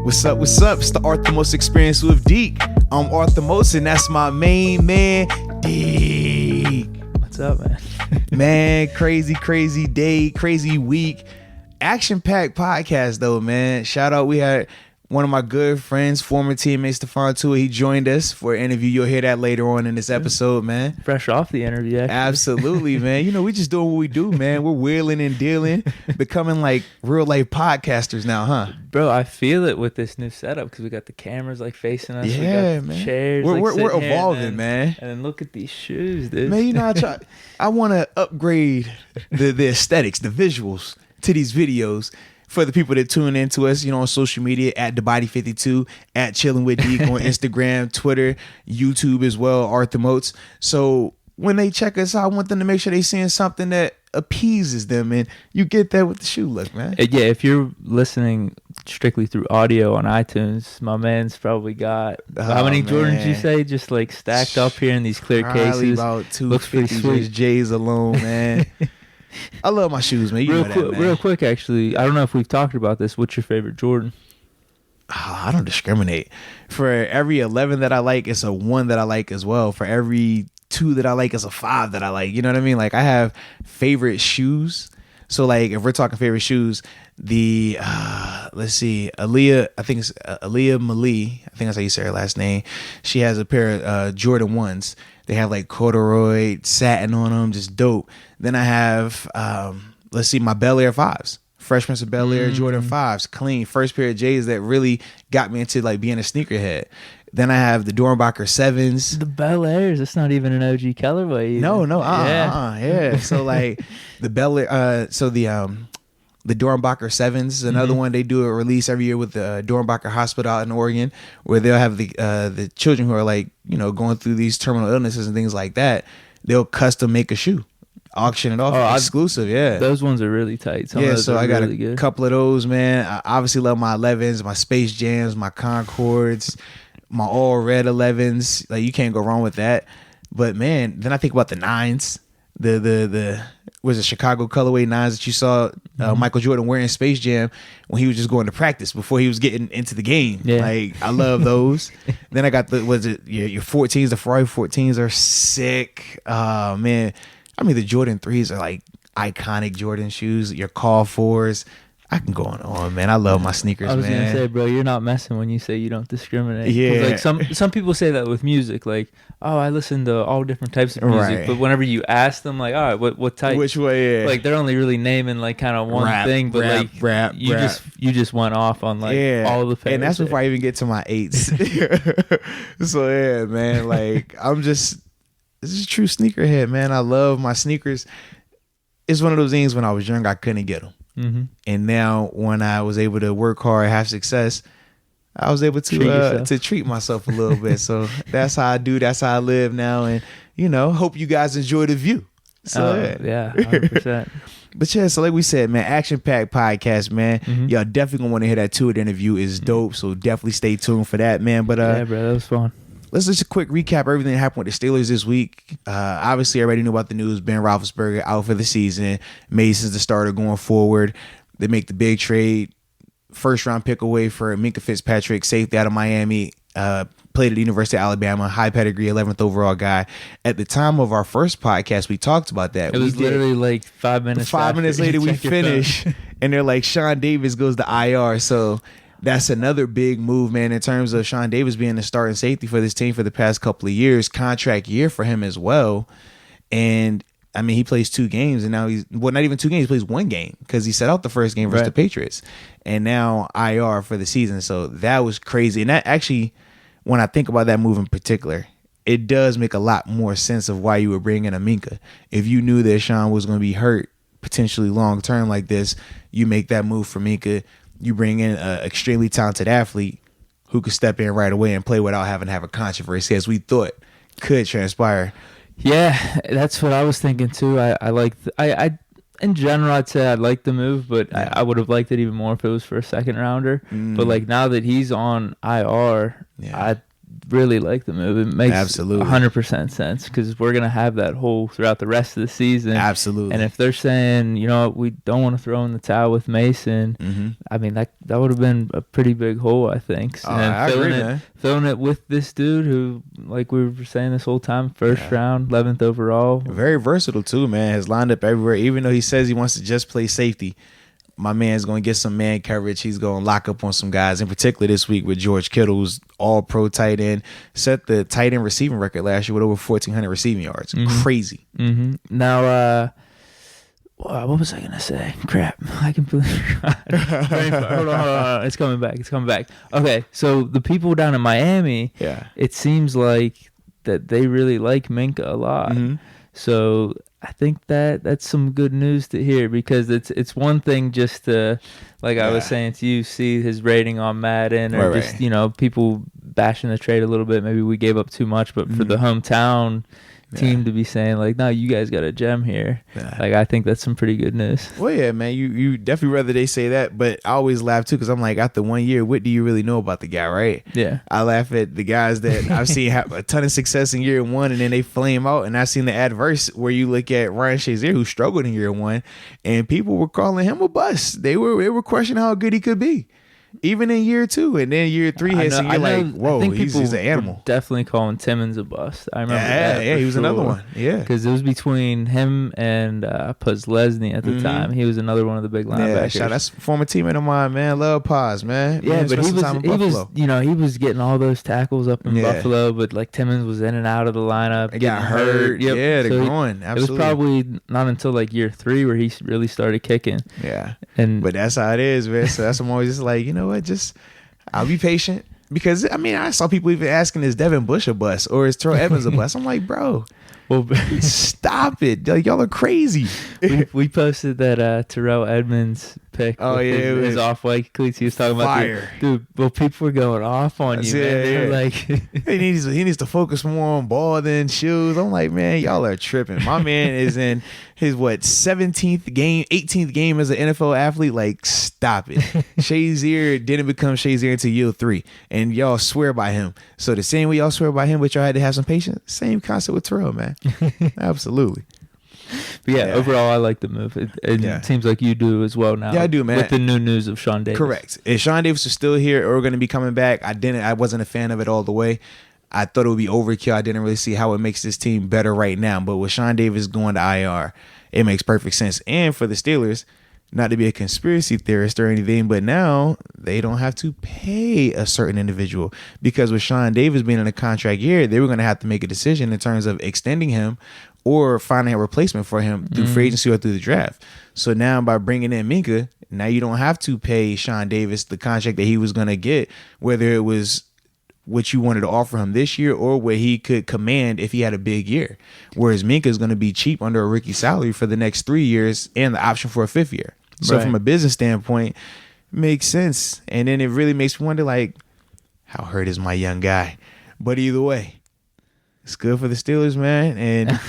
What's up? What's up? It's the Arthur Moats Experience with Deke. I'm Arthur Moats, and that's my main man, Deke. What's up, man? Man, crazy day, crazy week. Action-packed podcast, though, man. Shout out, we had one of my good friends, former teammate Stephon Tuitt. He joined us for an interview. You'll hear that later on in this episode, man. Fresh off the interview, actually. Absolutely, man. You know, we just doing what we do, man. We're wheeling and dealing, becoming like real-life podcasters now, huh? Bro, I feel it with this new setup because we got the cameras like facing us. Yeah, we got man. Chairs. We're evolving, man. And then look at these shoes, dude. Man, you know, I want to upgrade the aesthetics, the visuals to these videos for the people that tune into us, you know, on social media at TheBody52, at Chilling with Deke on Instagram, Twitter, YouTube as well, Arthur Moats. So when they check us out, I want them to make sure they seeing something that appeases them, and you get that with the shoe look, man. Yeah, if you're listeing strictly through audio on iTunes, my man's probably got how many Jordans you say just like stacked up here in these clear Probably cases? about Looks pretty 250 sweet. just J's alone, man. I love my shoes, man. You know that, man. Real quick, actually, I don't know if we've talked about this. What's your favorite Jordan? Oh, I don't discriminate. For every 11 that I like, it's a 1 that I like as well. For every 2 that I like, it's a 5 that I like. You know what I mean? Like, I have favorite shoes. So, like, if we're talking favorite shoes, the let's see, Aaliyah, I think it's Aaliyah Mali, I think that's how you say her last name. She has a pair of Jordan 1s. They have like corduroy satin on them, just dope. Then I have let's see, my Bel Air 5s. Fresh Prince of Bel Air Jordan 5s, clean. First pair of J's that really got me into like being a sneakerhead. Then I have the Dornbacher 7s. The Bel Airs. That's not even an OG colorway either. No, Yeah. So like the Bel Air, so the Dornbacher 7s is another one. They do a release every year with the Dornbacher Hospital out in Oregon, where they'll have the children who are like, you know, going through these terminal illnesses and things like that. They'll custom make a shoe, auction it off, exclusive. Yeah, those ones are really tight. Some of those so are I got really good. Couple of those, man. I obviously love my 11s, my Space Jams, my Concords, my all red 11s. Like, you can't go wrong with that. But man, then I think about the 9s. The was it Chicago colorway 9s that you saw Michael Jordan wearing Space Jam when he was just going to practice before he was getting into the game. Yeah. Like, I love those. Then I got your 14s. The Ferrari 14s are sick. Man, I mean, the Jordan 3s are like iconic Jordan shoes. Your Call 4s. I can go on, man. I love my sneakers, man. I was gonna say, bro, you're not messing when you say you don't discriminate. 'Cause, Yeah. like some people say that with music, like, oh, I listen to all different types of music, Right. but whenever you ask them, like, all right, what type? Which way? Yeah. Like, they're only really naming like kind of one thing, but rap, you just went off on like all the pairs. And that's before I even get to my 8s. So yeah, man, like, this is a true sneakerhead, man. I love my sneakers. It's one of those things when I was young, I couldn't get them. Mm-hmm. And now when I was able to work hard, have success, I was able to treat myself a little bit. So that's how I do. That's how I live now. And, you know, hope you guys enjoy the view. So yeah, 100%. But yeah, so like we said, man, action-packed podcast, man. Mm-hmm. Y'all definitely gonna want to hear that Tuitt interview. Is dope. So definitely stay tuned for that, man. But yeah, bro, that was fun. let's just a quick recap everything that happened with the Steelers this week. Obviously, everybody knew about the news. Ben Roethlisberger out for the season. Mason's the starter going forward. They make the big trade. First round pick away for Minkah Fitzpatrick, safety out of Miami. Played at the University of Alabama, high pedigree, 11th overall guy. At the time of our first podcast, we talked about that. It was literally like 5 minutes. 5 minutes later, we finish, and they're like, Sean Davis goes to IR. So that's another big move, man, in terms of Sean Davis being the starting safety for this team for the past couple of years. Contract year for him as well. And I mean, he plays 2 games, and now not even 2 games, he plays 1 game because he set out the first game versus the Patriots, and now IR for the season. So that was crazy. And that actually, when I think about that move in particular, it does make a lot more sense of why you were bringing a Minkah. If you knew that Sean was going to be hurt potentially long term like this, you make that move for Minkah. You bring in an extremely talented athlete who could step in right away and play without having to have a controversy, as we thought could transpire. Yeah, that's what I was thinking too. I like I in general, I'd say I'd like the move, but I would have liked it even more if it was for a second rounder. But like now that he's on IR, really like the move. It makes Absolutely 100% sense because we're gonna have that hole throughout the rest of the season. Absolutely. And if they're saying, you know, we don't want to throw in the towel with Mason, I mean that would have been a pretty big hole, I think. Oh, I agree, man. Filling it with this dude who, like we were saying this whole time, first round, 11th overall. Very versatile too, man. Has lined up everywhere. Even though he says he wants to just play safety, my man's going to get some man coverage. He's going to lock up on some guys, in particular this week with George Kittle, who's all-pro tight end. Set the tight end receiving record last year with over 1,400 receiving yards. Crazy. Now, what was I going to say? Crap. I completely forgot. Hold on. It's coming back. Okay, so the people down in Miami, it seems like that they really like Minka a lot. So I think that's some good news to hear because it's one thing just to, like I was saying to you, see his rating on Madden or just, you know, people bashing the trade a little bit. Maybe we gave up too much, but for the hometown team to be saying like, no, you guys got a gem here. Like I think that's some pretty good news. Well, yeah, man, you definitely rather they say that, but I always laugh too because I'm like, after 1 year, what do you really know about the guy, right? Yeah, I laugh at the guys that I've seen have a ton of success in year one and then they flame out, and I've seen the adverse where you look at Ryan Shazier who struggled in year one, and people were calling him a bust. They were questioning how good he could be. Even in year two, and then year three hits, and you're like, whoa, he's an animal. Definitely calling Timmons a bust. I remember that. Yeah, he was another one. Yeah. Because it was between him and Puzlesny at the time. He was another one of the big linebackers. Yeah, that's a former teammate of mine, man. Love Paz, man. Yeah, but he was getting all those tackles up in Buffalo, but like Timmons was in and out of the lineup. He got hurt. Yep. Yeah, they're going. Absolutely. It was probably not until like year three where he really started kicking. Yeah. But that's how it is, man. So that's I'm always just like, you know what, just I'll be patient because I mean I saw people even asking, is Devin Bush a bust or is Terrell Evans a bust? I'm like, bro, well, stop it, y'all are crazy. we posted that Terrell Edmonds pick. Oh yeah, his off-white cleats. He was talking fire. About dude. Well, people were going off on you, man. They were like, he needs to focus more on ball than shoes. I'm like, man, y'all are tripping. My man is in his 17th game, 18th game as an NFL athlete. Like, stop it. Shazier didn't become Shazier until year 3, and y'all swear by him. So the same way y'all swear by him, but y'all had to have some patience. Same concept with Terrell, man. Absolutely. But yeah, overall, I like the move. It seems like you do as well now. Yeah, I do, man. With the new news of Sean Davis. Correct. If Sean Davis was still here or going to be coming back, I wasn't a fan of it all the way. I thought it would be overkill. I didn't really see how it makes this team better right now. But with Sean Davis going to IR, it makes perfect sense. And for the Steelers, not to be a conspiracy theorist or anything, but now they don't have to pay a certain individual, because with Sean Davis being in a contract year, they were going to have to make a decision in terms of extending him or finding a replacement for him through free agency or through the draft. So now by bringing in Minka, now you don't have to pay Sean Davis the contract that he was going to get, whether it was what you wanted to offer him this year or what he could command if he had a big year. Whereas Minka is going to be cheap under a rookie salary for the next 3 years and the option for a 5th year. So from a business standpoint, it makes sense. And then it really makes me wonder, like, how hurt is my young guy? But either way, it's good for the Steelers, man. And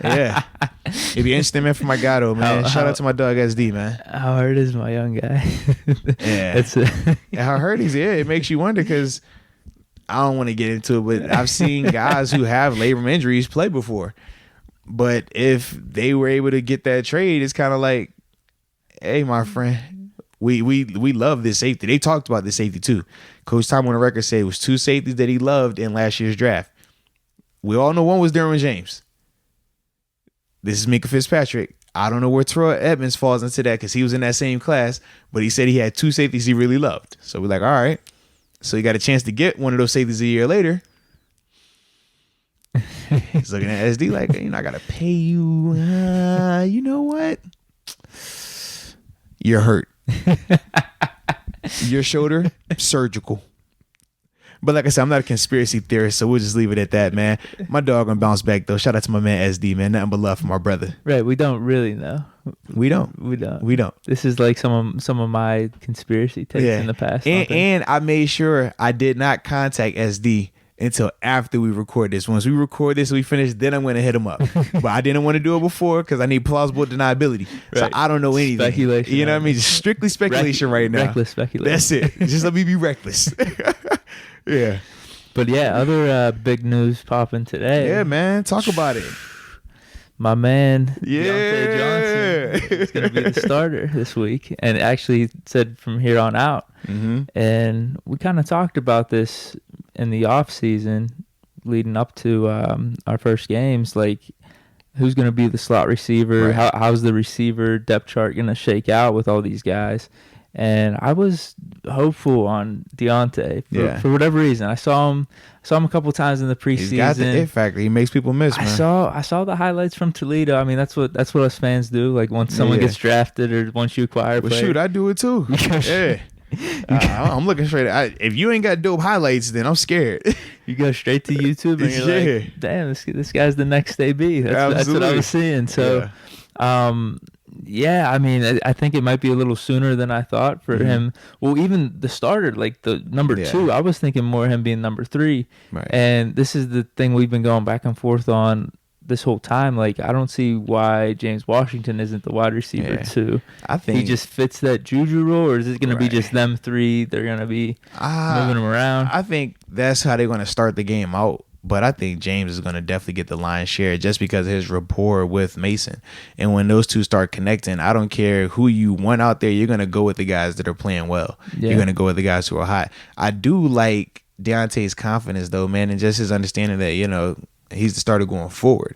yeah, it'd be interesting, man, for my guy, though, man. Shout out to my dog SD, man. How hurt is my young guy? Yeah. How hurt is it? It makes you wonder, because I don't want to get into it, but I've seen guys who have labrum injuries play before. But if they were able to get that trade, it's kind of like, hey, my friend, we love this safety. They talked about this safety too. Coach Tom on the record said it was 2 safeties that he loved in last year's draft. We all know one was Derwin James. This is Minka Fitzpatrick. I don't know where Terrell Edmonds falls into that, because he was in that same class, but he said he had 2 safeties he really loved. So we're like, all right. So he got a chance to get one of those safeties a year later. He's looking at SD like, I got to pay you. You know what? You're hurt. Your shoulder, surgical. But like I said, I'm not a conspiracy theorist, so we'll just leave it at that, man. My dog gonna bounce back, though. Shout out to my man SD, man. Nothing but love for my brother. Right, we don't really know. We don't. This is like some of my conspiracy takes in the past. And I made sure I did not contact SD until after we record this. Once we record this and we finish, then I'm going to hit him up. But I didn't want to do it before because I need plausible deniability. Right. So I don't know anything. Speculation. You know what I mean? Just strictly speculation right now. Reckless speculation. That's it. Just let me be reckless. Yeah. But yeah, other big news popping today. Yeah, man. Talk about it. My man, Yeah. Deontay Johnson, is going to be the starter this week, and actually said from here on out. Mm-hmm. And we kind of talked about this in the off season, leading up to our first games, like who's going to be the slot receiver, Right. how's the receiver depth chart going to shake out with all these guys. And I was hopeful on Deontay for whatever reason. I saw him a couple times in the preseason. He's got the it factor. He makes people miss, man. I saw the highlights from Toledo. I mean, that's what us fans do. Like once someone gets drafted or once you acquire a player. Shoot, I do it too. Yeah. I'm looking straight at if you ain't got dope highlights, then I'm scared. You go straight to YouTube and you're like, damn, this guy's the next AB. That's what I was seeing. So, I mean, I think it might be a little sooner than I thought for him. Well, even the starter, like the number 2, I was thinking more of him being number 3. Right. And this is the thing we've been going back and forth on this whole time. Like, I don't see why James Washington isn't the wide receiver 2. I think he just fits that Juju role, or is it going to be just them 3? They're going to be moving them around. I think that's how they're going to start the game out. But I think James is going to definitely get the lion's share just because of his rapport with Mason. And when those two start connecting, I don't care who you want out there. You're going to go with the guys that are playing well. Yeah. You're going to go with the guys who are hot. I do like Deontay's confidence, though, man, and just his understanding that, he's the starter going forward.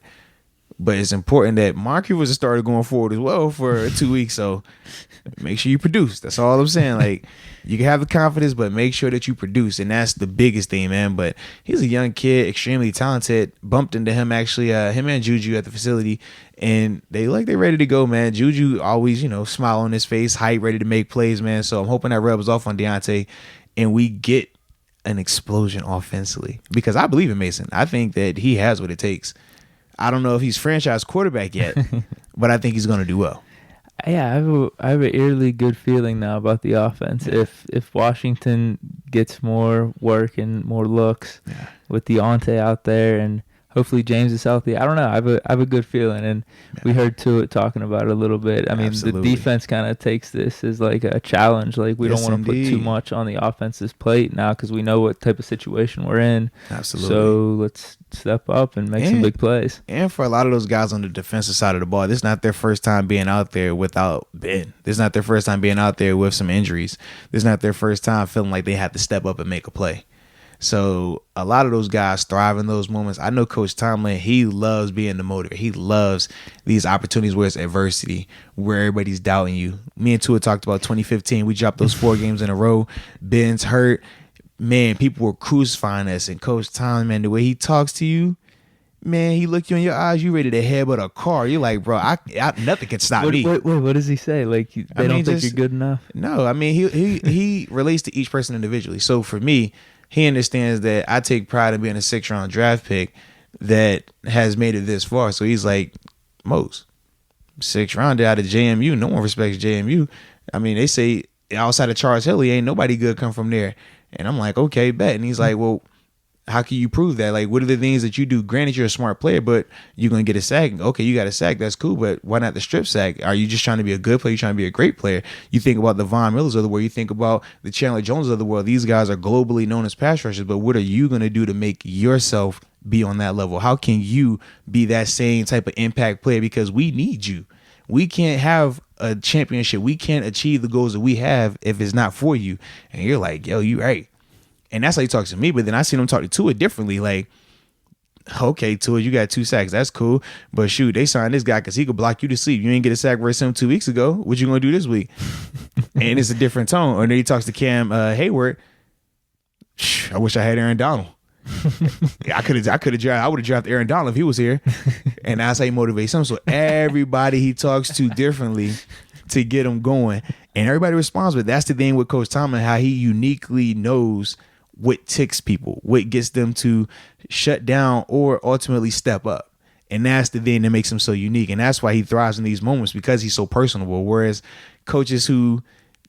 But it's important that Marky was a starter going forward as well for 2 weeks. So make sure you produce. That's all I'm saying. Like, you can have the confidence, but make sure that you produce. And that's the biggest thing, man. But he's a young kid, extremely talented. Bumped into him, actually, him and Juju at the facility. And they're ready to go, man. Juju always, smile on his face, hype, ready to make plays, man. So I'm hoping that rubs off on Deontay. And we get an explosion offensively. Because I believe in Mason. I think that he has what it takes. I don't know if he's franchise quarterback yet, but I think he's going to do well. Yeah, I have an eerily good feeling now about the offense. Yeah. If Washington gets more work and more looks with Deontay out there, and hopefully James is healthy, I don't know. I have a good feeling, and we heard Tuitt talking about it a little bit. I mean, the defense kind of takes this as like a challenge. Like we don't want to put too much on the offense's plate now because we know what type of situation we're in. Absolutely. So let's step up and make some big plays. And for a lot of those guys on the defensive side of the ball, this is not their first time being out there without Ben. This is not their first time being out there with some injuries. This is not their first time feeling like they have to step up and make a play. So a lot of those guys thrive in those moments. I know Coach Tomlin, he loves being the motivator. He loves these opportunities where it's adversity, where everybody's doubting you. Me and Tua talked about 2015. We dropped those 4 games in a row. Ben's hurt. Man, people were crucifying us. And Coach Tomlin, man, the way he talks to you, man, he look you in your eyes, you ready to headbutt a car. You're like, bro, I nothing can stop me. Wait, what does he say? Like, they don't think you're good enough? No, I mean, he relates to each person individually. So for me, he understands that I take pride in being a 6th-round draft pick that has made it this far. So he's like, Moats, 6th round out of JMU. No one respects JMU. I mean, they say outside of Charles Hilly, ain't nobody good come from there. And I'm like, okay, bet. And he's like, well, how can you prove that? Like, what are the things that you do? Granted, you're a smart player, but you're going to get a sack. Okay, you got a sack. That's cool, but why not the strip sack? Are you just trying to be a good player? You're trying to be a great player. You think about the Von Millers of the world. You think about the Chandler Jones of the world. These guys are globally known as pass rushers, but what are you going to do to make yourself be on that level? How can you be that same type of impact player? Because we need you. We can't have a championship. We can't achieve the goals that we have if it's not for you. And you're like, yo, you right. And that's how he talks to me. But then I seen him talk to Tua differently. Like, okay, Tua, you got 2 sacks. That's cool. But shoot, they signed this guy because he could block you to sleep. You ain't get a sack versus him 2 weeks ago. What you going to do this week? And it's a different tone. Or then he talks to Cam Hayward. I wish I had Aaron Donald. I would have drafted Aaron Donald if he was here. And that's how he motivates him. So everybody he talks to differently to get him going. And everybody responds. But that's the thing with Coach Tomlin, how he uniquely knows what ticks people, what gets them to shut down or ultimately step up. And that's the thing that makes him so unique. And that's why he thrives in these moments, because he's so personable. Whereas coaches who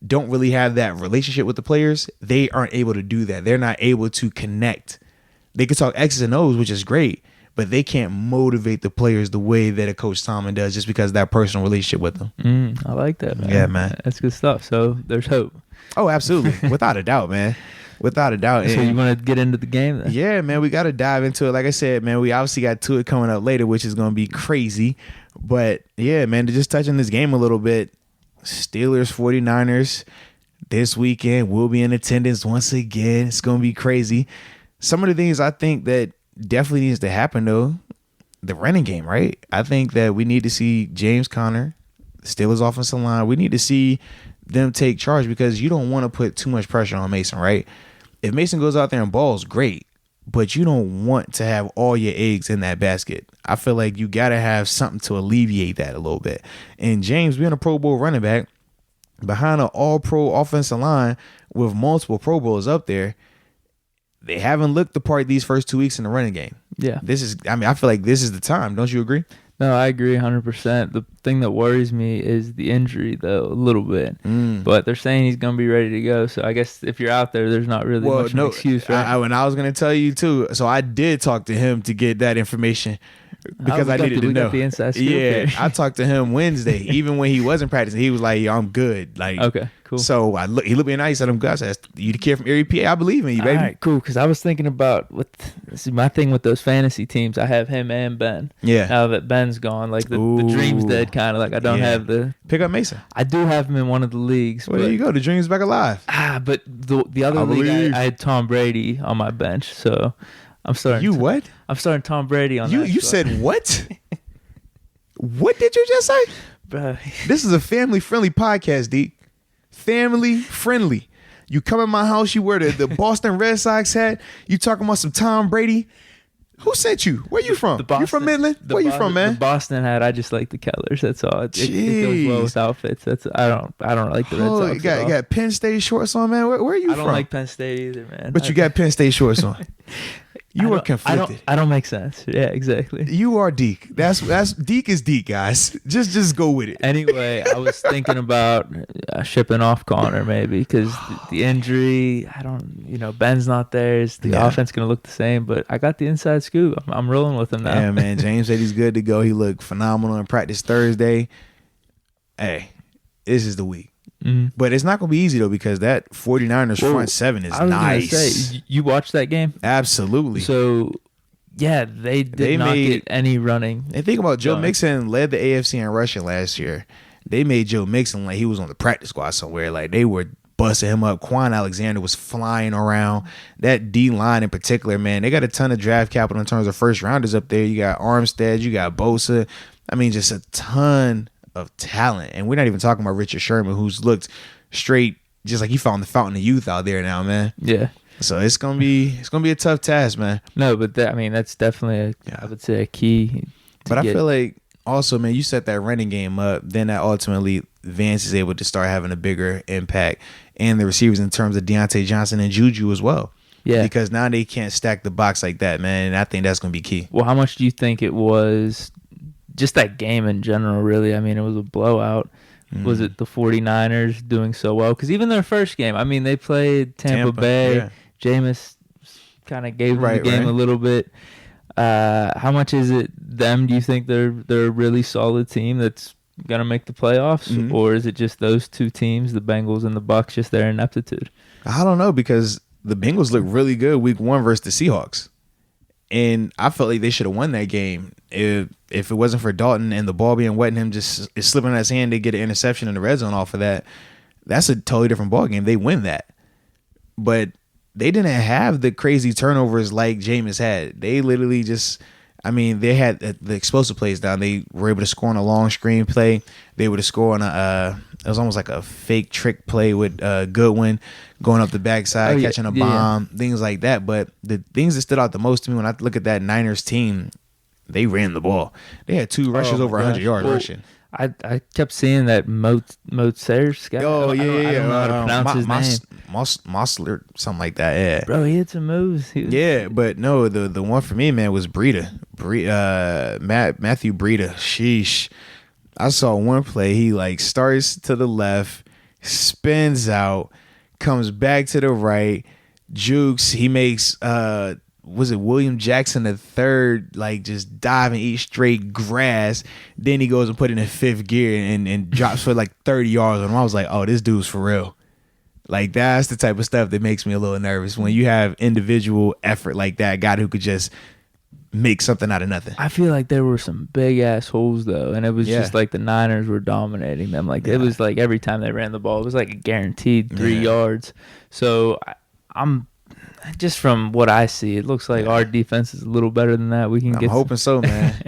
don't really have that relationship with the players, they aren't able to do that. They're not able to connect. They can talk X's and O's, which is great, but they can't motivate the players the way that a Coach Tomlin does just because of that personal relationship with them. I like that, man. Yeah, man. That's good stuff. So there's hope. Oh, absolutely. Without a doubt, man. Without a doubt. So you want to get into the game then? Yeah, man, we got to dive into it. Like I said, man, we obviously got Tuitt coming up later, which is going to be crazy. But yeah, man, to just touch on this game a little bit, Steelers, 49ers this weekend. We'll be in attendance once again. It's going to be crazy. Some of the things I think that definitely needs to happen, though, the running game, right? I think that we need to see James Conner, Steelers offensive line. We need to see them take charge because you don't want to put too much pressure on Mason, right? If Mason goes out there and balls, great, but you don't want to have all your eggs in that basket. I feel like you got to have something to alleviate that a little bit. And James being a Pro Bowl running back behind an all-pro offensive line with multiple Pro Bowls up there, they haven't looked the part these first 2 weeks in the running game. Yeah. I feel like this is the time. Don't you agree? No, I agree 100%. The thing that worries me is the injury, though, a little bit. But they're saying he's going to be ready to go. So I guess if you're out there, there's not really much of an excuse, right? When I was going to tell you, too. So I did talk to him to get that information because I needed to know. The inside scoop yeah, here. I talked to him Wednesday. Even when he wasn't practicing, he was like, "Yo, I'm good." Like, okay, cool. So he looked me nice. I said, "I'm good." I said, "You the kid from Erie, PA? I believe in you, baby." All right, cool. Because I was thinking about this is my thing with those fantasy teams. I have him and Ben. Yeah. Now that Ben's gone, like the dream's dead, kind of like I don't have the. Pick up Mason. I do have him in one of the leagues. Well, there you go. The dream's back alive. But the other league, I had Tom Brady on my bench, so I'm starting. You what? I'm starting Tom Brady on. You said what? What did you just say? Bro. This is a family-friendly podcast, Deke. Family-friendly. You come in my house, you wear the Boston Red Sox hat, you talking about some Tom Brady. Who sent you? Where you from? You from Midland? Where you from, man? The Boston hat, I just like the colors, that's all. It goes well with outfits. I don't like the Red Sox. You got Penn State shorts on, man. Where are you from? I don't like Penn State either, man. But you got Penn State shorts on. You are conflicted. I don't make sense. Yeah, exactly. You are Deke. That's Deke is Deke, guys. Just go with it. Anyway, I was thinking about shipping off Connor maybe because the injury. Ben's not there. Is the offense going to look the same? But I got the inside scoop. I'm rolling with him now. Yeah, man. James said he's good to go. He looked phenomenal in practice Thursday. Hey, this is the week. But it's not going to be easy, though, because that 49ers front seven is nice. Say, you watched that game? Absolutely. So, yeah, they did not get any running. And think about Joe Mixon led the AFC in rushing last year. They made Joe Mixon like he was on the practice squad somewhere. Like, they were busting him up. Quan Alexander was flying around. That D-line in particular, man, they got a ton of draft capital in terms of first-rounders up there. You got Armstead. You got Bosa. I mean, just a ton of talent, and we're not even talking about Richard Sherman, who's looked straight just like he found the fountain of youth out there now, man. Yeah. So it's gonna be a tough task, man. No, but that's definitely I would say a key. But I feel like also, man, you set that running game up, then that ultimately Vance is able to start having a bigger impact, and the receivers in terms of Deontay Johnson and Juju as well. Yeah. Because now they can't stack the box like that, man, and I think that's gonna be key. Well, how much do you think it was? Just that game in general, really. I mean, it was a blowout. Was it the 49ers doing so well? Because even their first game, I mean, they played Tampa Bay. Yeah. Jameis kind of gave them the game a little bit. How much is it them? Do you think they're a really solid team that's going to make the playoffs? Or is it just those two teams, the Bengals and the Bucs, just their ineptitude? I don't know, because the Bengals looked really good week 1 versus the Seahawks. And I felt like they should have won that game if it wasn't for Dalton and the ball being wet and him just slipping in his hand to get an interception in the red zone off of that. That's a totally different ball game. They win that. But they didn't have the crazy turnovers like Jameis had. They literally they had the explosive plays down. They were able to score on a long screen play. They were able to score on it was almost like a fake trick play with Goodwin going up the backside, catching a bomb, things like that. But the things that stood out the most to me when I look at that Niners team, they ran the ball. They had 2 rushes over 100 yards rushing. I kept seeing that Moats guy. Oh, yeah. I don't know how to pronounce his name. Mosler, something like that, yeah. Bro, he had some moves. But no, the one for me, man, was Breida. Matthew Breida. Sheesh. I saw one play. He starts to the left, spins out, comes back to the right, jukes. He makes was it William Jackson the third just dive and eat straight grass. Then he goes and put it in 5th gear and drops for 30 yards on him. I was like, oh, this dude's for real. Like, that's the type of stuff that makes me a little nervous when you have individual effort like that, a guy who could just make something out of nothing. I feel like there were some big ass holes though, and it was just like the Niners were dominating them. Like it was like every time they ran the ball, it was like a guaranteed 3 yards. So I'm just from what I see, it looks like our defense is a little better than that. We can I'm hoping so, man.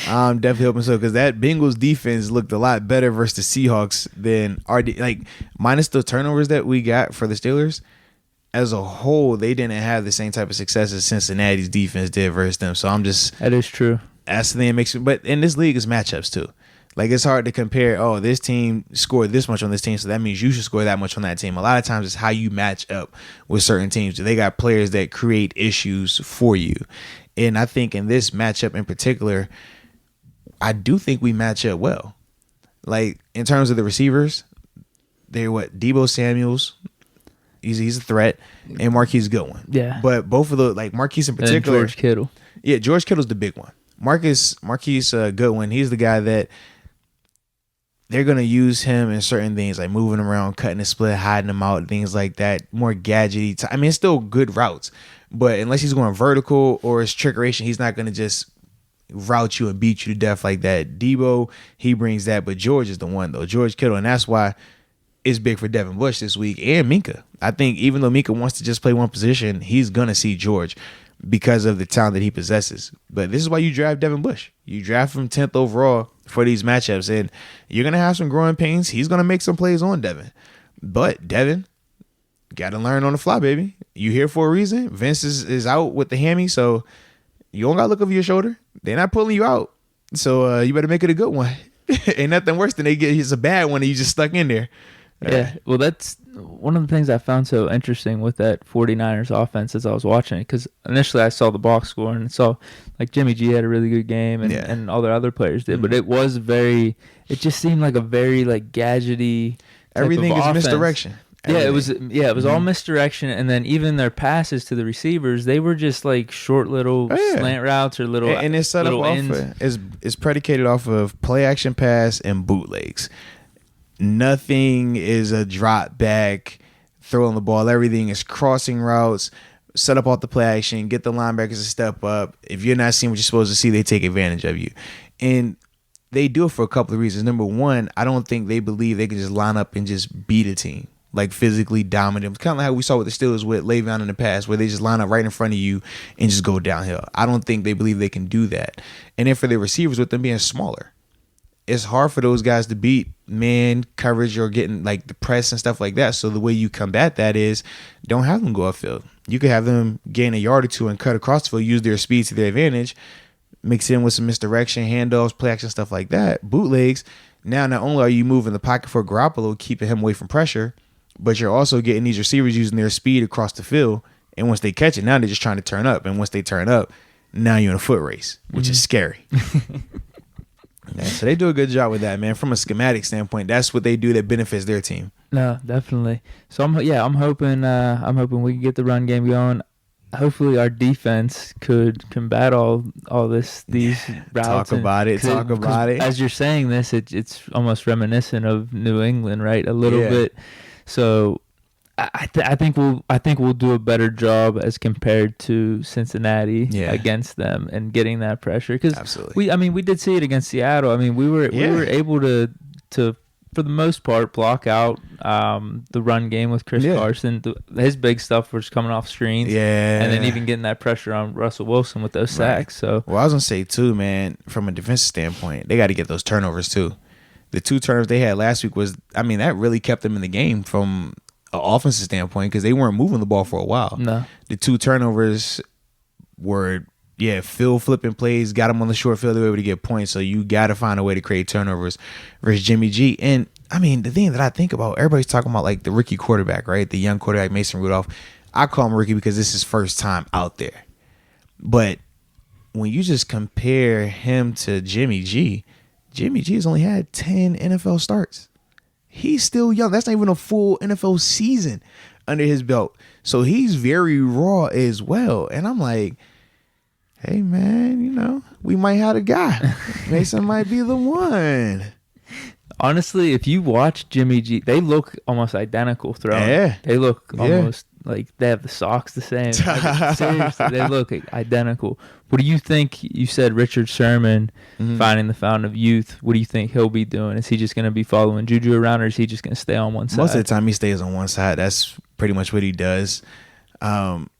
I'm definitely hoping so, because that Bengals defense looked a lot better versus the Seahawks than like minus the turnovers that we got for the Steelers. As a whole, they didn't have the same type of success as Cincinnati's defense did versus them. So I'm just... That is true. That's the thing that makes me... But in this league, it's matchups too. Like, it's hard to compare, oh, this team scored this much on this team, so that means you should score that much on that team. A lot of times it's how you match up with certain teams. They got players that create issues for you. And I think in this matchup in particular, I do think we match up well. Like, in terms of the receivers, they're Debo Samuels... He's a threat, and Marquise Goodwin. Yeah. But both of the, like Marquise in particular. And George Kittle. Yeah, George Kittle's the big one. Marquise Goodwin, he's the guy that they're going to use him in certain things, like moving around, cutting the split, hiding him out, things like that, more gadgety. I mean, it's still good routes, but unless he's going vertical or it's trickeration, he's not going to just route you and beat you to death like that. Debo, he brings that, but George is the one, though. George Kittle, and that's why it's big for Devin Bush this week and Minka. I think even though Minka wants to just play one position, he's going to see George because of the talent that he possesses. But this is why you draft Devin Bush. You draft him 10th overall for these matchups, and you're going to have some growing pains. He's going to make some plays on Devin. But Devin, got to learn on the fly, baby. You here for a reason. Vince is out with the hammy, so you don't got to look over your shoulder. They're not pulling you out. So you better make it a good one. Ain't nothing worse than it's a bad one and you just stuck in there. Yeah, well, that's one of the things I found so interesting with that 49ers offense as I was watching it, because initially I saw the box score and saw like Jimmy G had a really good game and all their other players did, but it just seemed like a very like gadgety type everything of is offense. misdirection. Everything. It was all misdirection, and then even their passes to the receivers, they were just like short little slant routes or little and it's set up it's predicated off of play action pass and bootlegs. Nothing is a drop back, throwing the ball. Everything is crossing routes, set up off the play action, get the linebackers to step up. If you're not seeing what you're supposed to see, they take advantage of you. And they do it for a couple of reasons. Number one, I don't think they believe they can just line up and just beat a team, like physically dominant. It's kind of like how we saw with the Steelers with Le'Veon in the past, where they just line up right in front of you and just go downhill. I don't think they believe they can do that. And then for their receivers, with them being smaller, it's hard for those guys to beat man coverage or getting like the press and stuff like that. So the way you combat that is don't have them go upfield. You could have them gain a yard or two and cut across the field, use their speed to their advantage, mix in with some misdirection, handoffs, play action, stuff like that. Bootlegs. Now, not only are you moving the pocket for Garoppolo, keeping him away from pressure, but you're also getting these receivers using their speed across the field. And once they catch it, now they're just trying to turn up. And once they turn up, now you're in a foot race, which is scary. Yeah, so they do a good job with that, man. From a schematic standpoint, that's what they do that benefits their team. No, definitely. So I'm hoping we can get the run game going. Hopefully our defense could combat all these routes. Talk about it. As you're saying this, it's almost reminiscent of New England, right? A little bit. So I think we'll do a better job as compared to Cincinnati against them and getting that pressure, because we did see it against Seattle. I mean, we were able to for the most part block out the run game with Chris Carson. His big stuff was coming off screens, and then even getting that pressure on Russell Wilson with those sacks. So I was gonna say too, man, from a defensive standpoint, they got to get those turnovers too. The 2 turnovers they had last week that really kept them in the game from an offensive standpoint, because they weren't moving the ball for a while. No. The 2 turnovers were, Phil flipping plays, got them on the short field, they were able to get points. So you got to find a way to create turnovers versus Jimmy G. And, I mean, the thing that I think about, everybody's talking about, like, the rookie quarterback, right? The young quarterback, Mason Rudolph. I call him rookie because this is his first time out there. But when you just compare him to Jimmy G has only had 10 NFL starts. He's still young. That's not even a full NFL season under his belt. So he's very raw as well. And I'm like, hey, man, we might have a guy. Mason might be the one. Honestly, if you watch Jimmy G, they look almost identical throwing. Yeah. They look almost like they have the socks the same. Seriously, they look identical. What do you think? You said Richard Sherman finding the fountain of youth. What do you think he'll be doing? Is he just going to be following Juju around, or is he just going to stay on one side? Most of the time he stays on one side. That's pretty much what he does.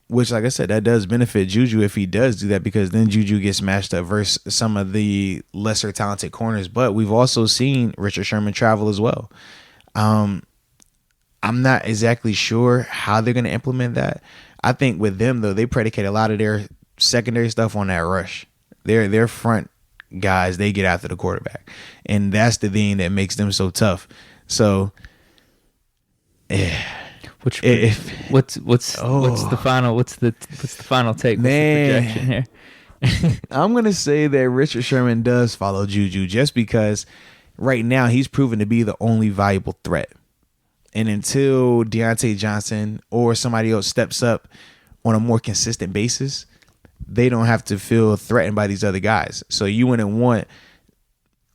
Which, like I said, that does benefit Juju if he does do that, because then Juju gets matched up versus some of the lesser talented corners. But we've also seen Richard Sherman travel as well. I'm not exactly sure how they're going to implement that. I think with them, though, they predicate a lot of their secondary stuff on that rush. Their front guys, they get after the quarterback, and that's the thing that makes them so tough. So, yeah. What's the final take? Man. What's the projection here? I'm gonna say that Richard Sherman does follow Juju, just because right now he's proven to be the only viable threat. And until Deontay Johnson or somebody else steps up on a more consistent basis, they don't have to feel threatened by these other guys. So you wouldn't want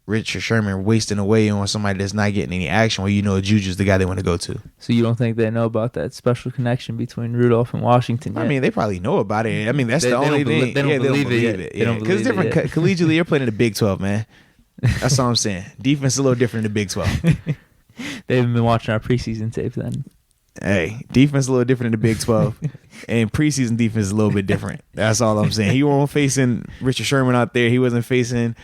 Richard Sherman wasting away on somebody that's not getting any action where you know Juju's the guy they want to go to. So you don't think they know about that special connection between Rudolph and Washington yet? I mean, they probably know about it. I mean, that's the only thing. They don't believe it. Because different collegiately, you're playing in the Big 12, man. That's all I'm saying. Defense is a little different in the Big 12. They haven't been watching our preseason tape then. Hey, defense is a little different in the Big 12, and preseason defense is a little bit different. That's all I'm saying. He wasn't facing Richard Sherman out there. He wasn't facing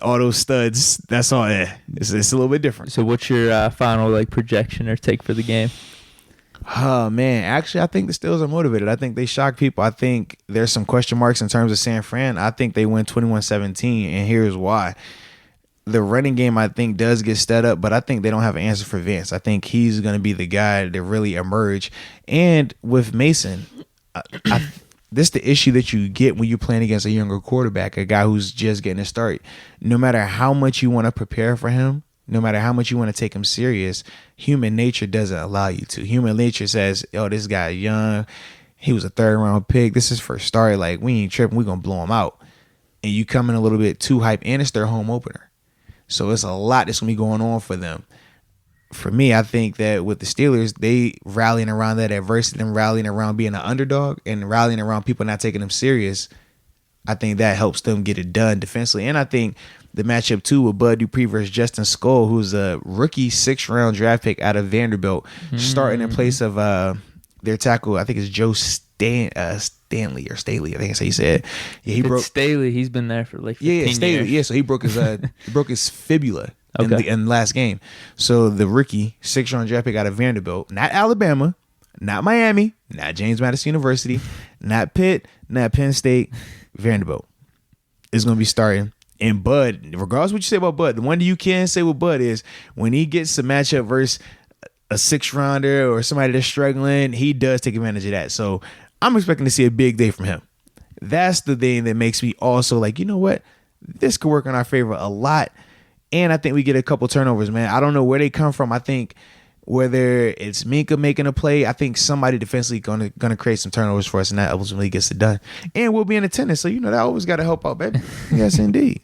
all those studs. That's all. It's a little bit different. So what's your final projection or take for the game? Oh, man. Actually, I think the Steelers are motivated. I think they shock people. I think there's some question marks in terms of San Fran. I think they win 21-17, and here's why. The running game, I think, does get set up, but I think they don't have an answer for Vince. I think he's going to be the guy to really emerge. And with Mason, this is the issue that you get when you're playing against a younger quarterback, a guy who's just getting a start. No matter how much you want to prepare for him, no matter how much you want to take him serious, human nature doesn't allow you to. Human nature says, oh, this guy young. He was a third-round pick. This is first start. Like, we ain't tripping. We're going to blow him out. And you come in a little bit too hype, and it's their home opener. So it's a lot that's going to be going on for them. For me, I think that with the Steelers, they rallying around that adversity and rallying around being an underdog and rallying around people not taking them serious. I think that helps them get it done defensively. And I think the matchup, too, with Bud Dupree versus Justin Skoll, who's a rookie 6th-round draft pick out of Vanderbilt, starting in place of their tackle, I think it's Joe Stanley or Staley, I think that's how you said. Yeah, he broke Staley. He's been there for 15 Staley. years. Yeah, so he broke his fibula in the last game. So the rookie 6th-round draft pick out of Vanderbilt, not Alabama, not Miami, not James Madison University, not Pitt, not Penn State, Vanderbilt is going to be starting. And Bud, regardless of what you say about Bud, the one that you can say with Bud is when he gets a matchup versus a 6th-rounder or somebody that's struggling, he does take advantage of that. So I'm expecting to see a big day from him. That's the thing that makes me also like, you know what? This could work in our favor a lot. And I think we get a couple turnovers, man. I don't know where they come from. I think whether it's Minka making a play, I think somebody defensively gonna create some turnovers for us, and that ultimately gets it done. And we'll be in attendance, so that always got to help out, baby. Yes, indeed.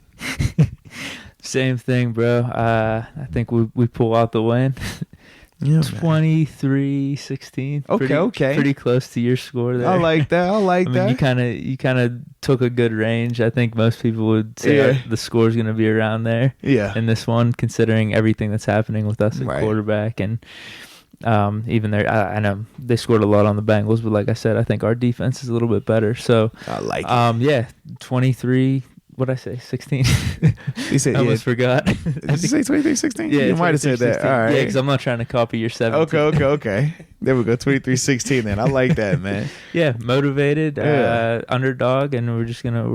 Same thing, bro. I think we pull out the win. Yeah, 23-16. Okay. Pretty close to your score there. I like that. I mean, you kind of took a good range. I think most people would say the score is going to be around there. Yeah. In this one, considering everything that's happening with us at quarterback and even there, I know they scored a lot on the Bengals, but like I said, I think our defense is a little bit better. So I like it. Yeah, 23. What did I say? 16. You said, I almost forgot. Did you say 23-16? Yeah, you might have said that. All right. Yeah, because I'm not trying to copy your 17. Okay. There we go. 23-16 then. I like that, man. Yeah, motivated, underdog, and we're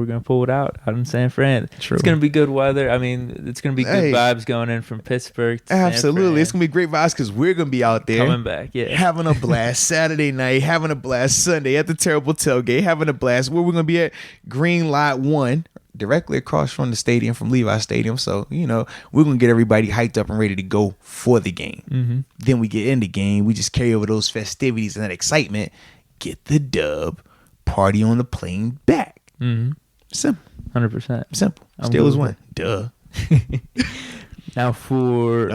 gonna pull it out in San Fran. True. It's gonna be good weather. I mean, it's gonna be good vibes going in from Pittsburgh to absolutely. San Fran. It's gonna be great vibes because we're gonna be out there coming back. Yeah, having a blast. Saturday night, having a blast. Sunday at the Terrible Tailgate, having a blast. Where we're gonna be at Green Lot 1. Directly across from the stadium, from Levi Stadium. So, we're going to get everybody hyped up and ready to go for the game. Mm-hmm. Then we get in the game. We just carry over those festivities and that excitement. Get the dub. Party on the plane back. Mm-hmm. Simple. 100%. Simple. Steelers win. Duh. Now for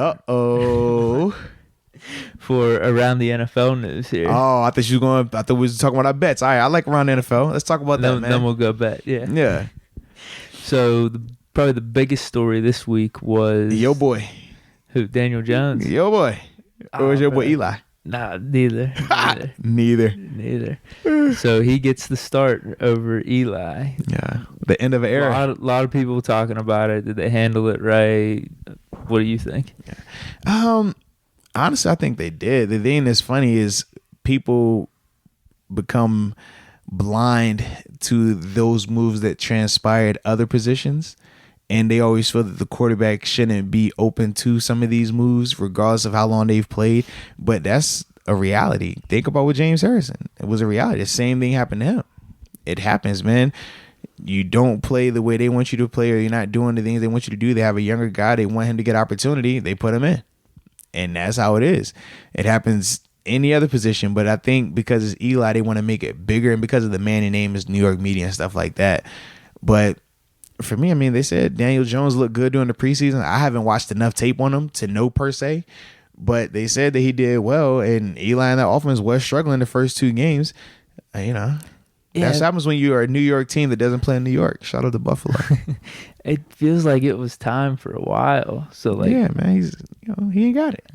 for around the NFL news here. Oh, I thought we was talking about our bets. All right, I like around the NFL. Let's talk about that, man. Then we'll go bet. Yeah. Yeah. So probably the biggest story this week was Yo boy. Who? Daniel Jones. Yo boy. Or was your boy Eli? Nah, neither. Neither. So he gets the start over Eli. Yeah. The end of an era. A lot of people talking about it. Did they handle it right? What do you think? Yeah. Honestly, I think they did. The thing that's funny is people become blind to those moves that transpired other positions. And they always feel that the quarterback shouldn't be open to some of these moves, regardless of how long they've played. But that's a reality. Think about with James Harrison. It was a reality. The same thing happened to him. It happens, man. You don't play the way they want you to play, or you're not doing the things they want you to do. They have a younger guy. They want him to get opportunity. They put him in. And that's how it is. It happens any other position. But I think because it's Eli, they want to make it bigger. And because of the Manning name is New York media and stuff like that. But for me, I mean, they said Daniel Jones looked good during the preseason. I haven't watched enough tape on him to know per se, but they said that he did well, and Eli and that offense was struggling the first 2 games. That's what happens when you are a New York team that doesn't play in New York. Shout out to Buffalo. It feels like it was time for a while. So yeah, man, he ain't got it.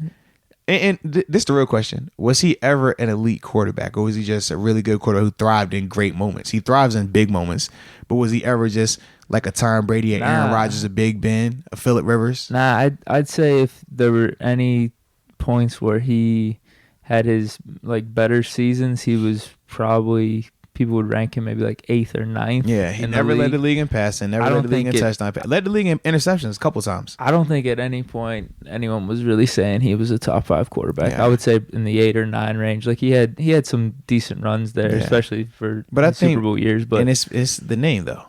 And this is the real question. Was he ever an elite quarterback, or was he just a really good quarterback who thrived in great moments? He thrives in big moments, but was he ever just like a Tom Brady, a Aaron Rodgers, a Big Ben, a Phillip Rivers? Nah, I'd say if there were any points where he had his like better seasons, he was probably, people would rank him maybe like 8th or 9th. Yeah, he never led the league in passing, never led the league in touchdown. Led the league in interceptions a couple times. I don't think at any point anyone was really saying he was a top 5 quarterback. Yeah. I would say in the 8 or 9 range. Like he had some decent runs there, especially for Super Bowl years. But and it's the name though.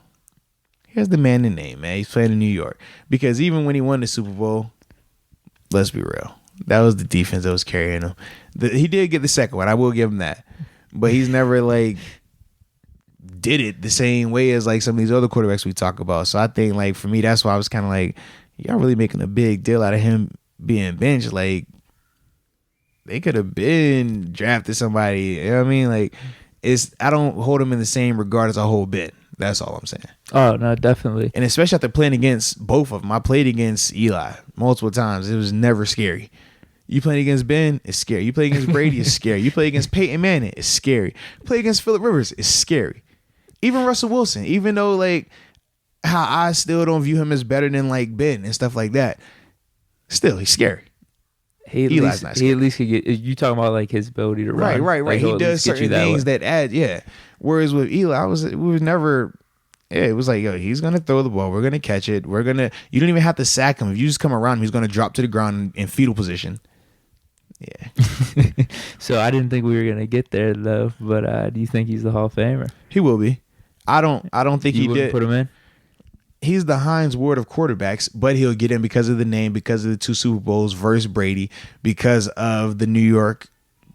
Here's the man in name, man. He's playing in New York. Because even when he won the Super Bowl, let's be real, that was the defense that was carrying him. He did get the second one. I will give him that. But he's never like did it the same way as like some of these other quarterbacks we talk about. So I think like for me, that's why I was kind of like, y'all really making a big deal out of him being benched. Like they could have been drafted somebody. You know what I mean? Like I don't hold him in the same regard as I hold Ben. That's all I'm saying. Oh, no, definitely. And especially after playing against both of them. I played against Eli multiple times. It was never scary. You play against Ben, it's scary. You play against Brady, it's scary. You play against Peyton Manning, it's scary. Play against Phillip Rivers, it's scary. Even Russell Wilson, even though like how I still don't view him as better than like Ben and stuff like that, still he's scary. He at least could get. You talking about like his ability to run? Right. Like, he does certain things that add. Yeah. Whereas with Eli, we was never. Yeah, it was like, yo, he's gonna throw the ball. We're gonna catch it. You don't even have to sack him. If you just come around him, he's gonna drop to the ground in fetal position. Yeah. So I didn't think we were gonna get there though. But do you think he's the Hall of Famer? He will be. I don't think he did. Put him in. He's the Heinz Ward of quarterbacks, but he'll get in because of the name, because of the 2 Super Bowls versus Brady, because of the New York,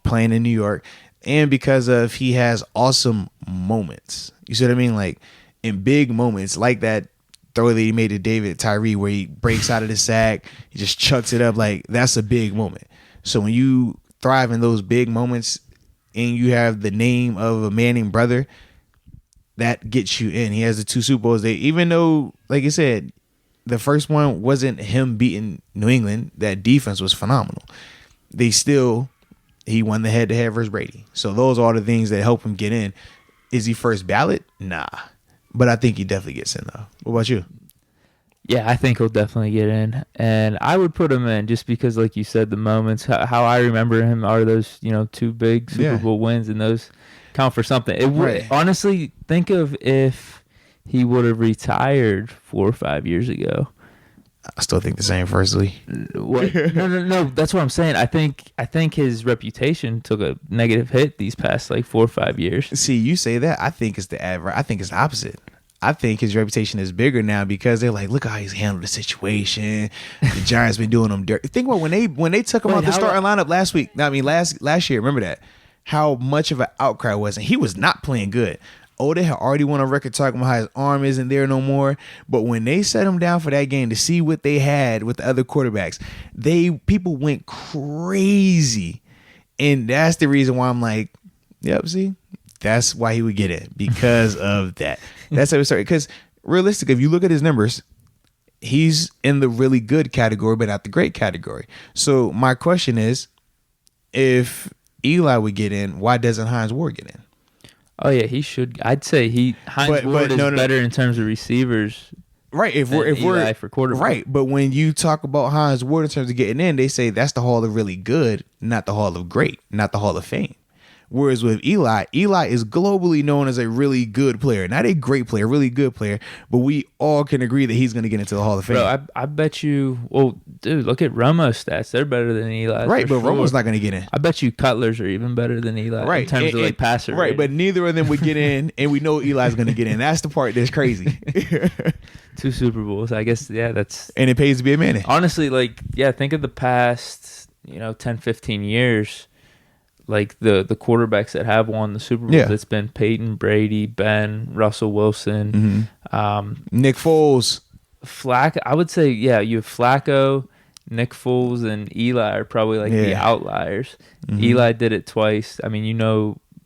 playing in New York, and because of he has awesome moments. You see what I mean? Like in big moments, like that throw that he made to David Tyree where he breaks out of the sack, he just chucks it up. Like that's a big moment. So when you thrive in those big moments and you have the name of a Manning brother, that gets you in. He has the 2 Super Bowls. Even though, like I said, the first one wasn't him beating New England, that defense was phenomenal. He won the head-to-head versus Brady. So those are the things that help him get in. Is he first ballot? Nah. But I think he definitely gets in, though. What about you? Yeah, I think he'll definitely get in. And I would put him in just because, like you said, the moments, how I remember him are those, 2 big Super Bowl wins, and those count for something. It would honestly, think of if he would have retired 4 or 5 years ago. I still think the same. Firstly, what? No. That's what I'm saying. I think his reputation took a negative hit these past like 4 or 5 years. See, you say that. I think it's I think it's the opposite. I think his reputation is bigger now because they're like, look how he's handled the situation. The Giants been doing him dirty. Think about when they took him out the starting lineup last week. I mean, last year. Remember that. How much of an outcry was, and he was not playing good. Odell had already won a record talking about how his arm isn't there no more. But when they set him down for that game to see what they had with the other quarterbacks, people went crazy. And that's the reason why I'm like, yep, see, that's why he would get it, because of that. That's how we started. Because realistically, if you look at his numbers, he's in the really good category, but not the great category. So my question is, if Eli would get in, why doesn't Hines Ward get in? Oh yeah, he should. I'd say Hines Ward is better in terms of receivers. Right. If we're for quarterback. Right. But when you talk about Hines Ward in terms of getting in, they say that's the Hall of really good, not the Hall of great, not the Hall of Fame. Whereas with Eli is globally known as a really good player. Not a great player, really good player, but we all can agree that he's going to get into the Hall of Fame. Bro, I bet you, well, dude, look at Romo's stats. They're better than Eli. Right, but Romo's not going to get in. I bet you Cutler's are even better than Eli in terms of passer rating. Right, but neither of them would get in, and we know Eli's going to get in. That's the part that's crazy. 2 Super Bowls. I guess, yeah, that's... And it pays to be a man. Honestly, think of the past, 10, 15 years. Like the quarterbacks that have won the Super Bowls, it's been Peyton, Brady, Ben, Russell Wilson, Nick Foles, Flacco. I would say, you have Flacco, Nick Foles, and Eli are probably the outliers. Eli did it twice. I mean,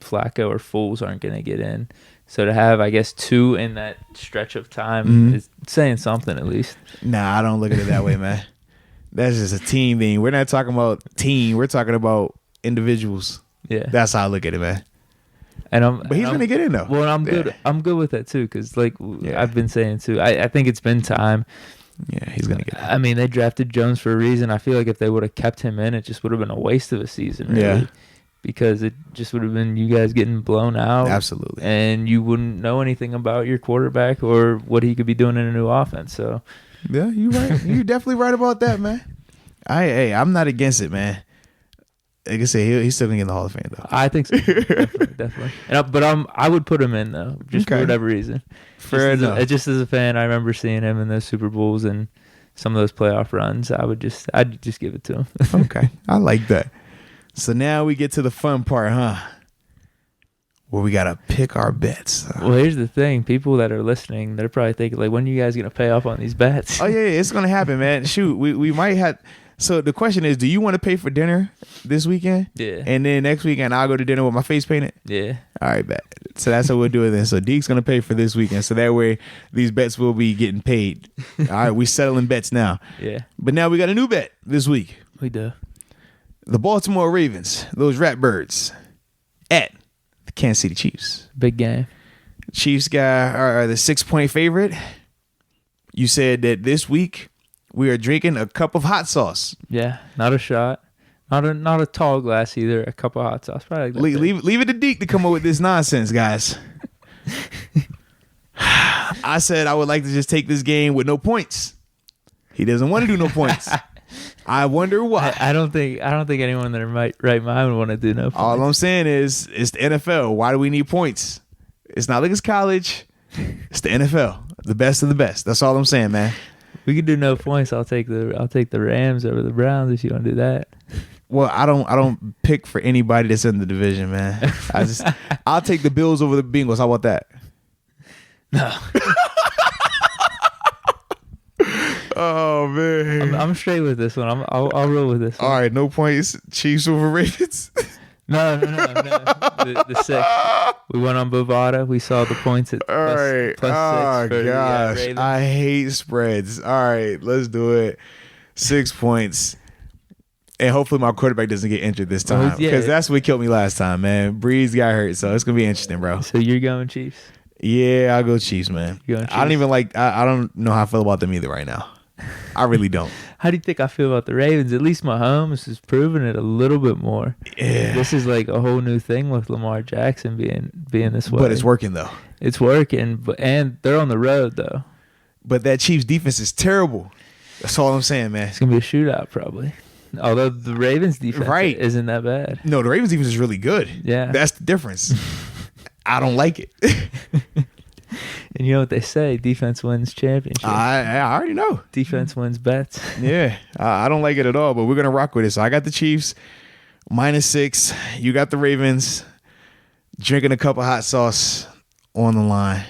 Flacco or Foles aren't going to get in. So to have, I guess, 2 in that stretch of time is saying something at least. Nah, I don't look at it that way, man. That's just a team thing. We're not talking about team. We're talking about individuals. Yeah, that's how I look at it, man. But he's gonna get in though. Well, I'm good. I'm good with that too, because I've been saying too. I think it's been time. Yeah, he's gonna get in. I mean, they drafted Jones for a reason. I feel like if they would have kept him in, it just would have been a waste of a season. Really, yeah, because it just would have been you guys getting blown out. Absolutely, and you wouldn't know anything about your quarterback or what he could be doing in a new offense. So, yeah, you're right. You're definitely right about that, man. I'm not against it, man. Like I say, he's still gonna get in the Hall of Fame though. I think so, definitely. And I would put him in though, just for whatever reason. Fair enough. Just as a fan, I remember seeing him in those Super Bowls and some of those playoff runs. I'd just give it to him. Okay, I like that. So now we get to the fun part, huh? Where we gotta pick our bets. Well, here's the thing: people that are listening, they're probably thinking, when are you guys gonna pay off on these bets? Oh yeah, it's gonna happen, man. Shoot, we might have. So the question is, do you want to pay for dinner this weekend? Yeah. And then next weekend I'll go to dinner with my face painted? Yeah. All right, bet. So that's what we'll do it then. So Deke's going to pay for this weekend. So that way these bets will be getting paid. All right, we're settling bets now. Yeah. But now we got a new bet this week. We do. The Baltimore Ravens, those Ratbirds, at the Kansas City Chiefs. Big game. Chiefs are the 6-point favorite. You said that this week we are drinking a cup of hot sauce. Yeah, not a shot. Not a tall glass either. A cup of hot sauce. Probably leave it to Deke to come up with this nonsense, guys. I said I would like to just take this game with no points. He doesn't want to do no points. I wonder why. I don't think anyone in their right mind would want to do no points. All I'm saying is it's the NFL. Why do we need points? It's not like it's college. It's the NFL. The best of the best. That's all I'm saying, man. We could do no points. I'll take the Rams over the Browns if you want to do that. Well, I don't pick for anybody that's in the division, man. I'll take the Bills over the Bengals. How about that? No. Oh man, I'm straight with this one. I'll roll with this one. All right, no points. Chiefs over Ravens. No. The 6. We went on Bovada. We saw the points at plus 6. Oh, gosh. I hate spreads. All right, let's do it. 6 points. And hopefully my quarterback doesn't get injured this time. Because that's what killed me last time, man. Breeze got hurt, so it's going to be interesting, bro. So you're going Chiefs? Yeah, I'll go Chiefs, man. I don't even I don't know how I feel about them either right now. I really don't. How do you think I feel about the Ravens? At least Mahomes is proving it a little bit more. Yeah. This is like a whole new thing with Lamar Jackson being this way. But it's working, though. It's working, and they're on the road, though. But that Chiefs defense is terrible. That's all I'm saying, man. It's going to be a shootout, probably. Although the Ravens defense isn't that bad. No, the Ravens defense is really good. Yeah. That's the difference. I don't like it. And you know what they say, defense wins championships. I already know. Defense wins bets. Yeah, I don't like it at all, but we're going to rock with it. So I got the Chiefs, -6. You got the Ravens, drinking a cup of hot sauce on the line.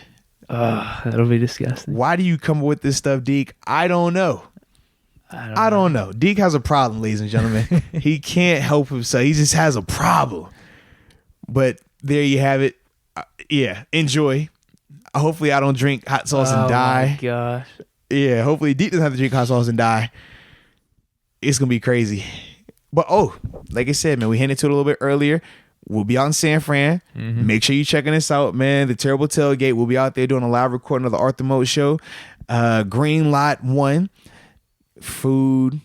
That'll be disgusting. Why do you come up with this stuff, Deke? I don't know. I don't know. Deke has a problem, ladies and gentlemen. He can't help himself. He just has a problem. But there you have it. Yeah, enjoy. Hopefully I don't drink hot sauce and die. Oh, my gosh. Yeah, hopefully Deke doesn't have to drink hot sauce and die. It's going to be crazy. But, like I said, man, we hinted to it a little bit earlier. We'll be out in San Fran. Mm-hmm. Make sure you're checking us out, man. The Terrible Tailgate. We'll be out there doing a live recording of the Arthur Moats Show. Green Lot 1. Food,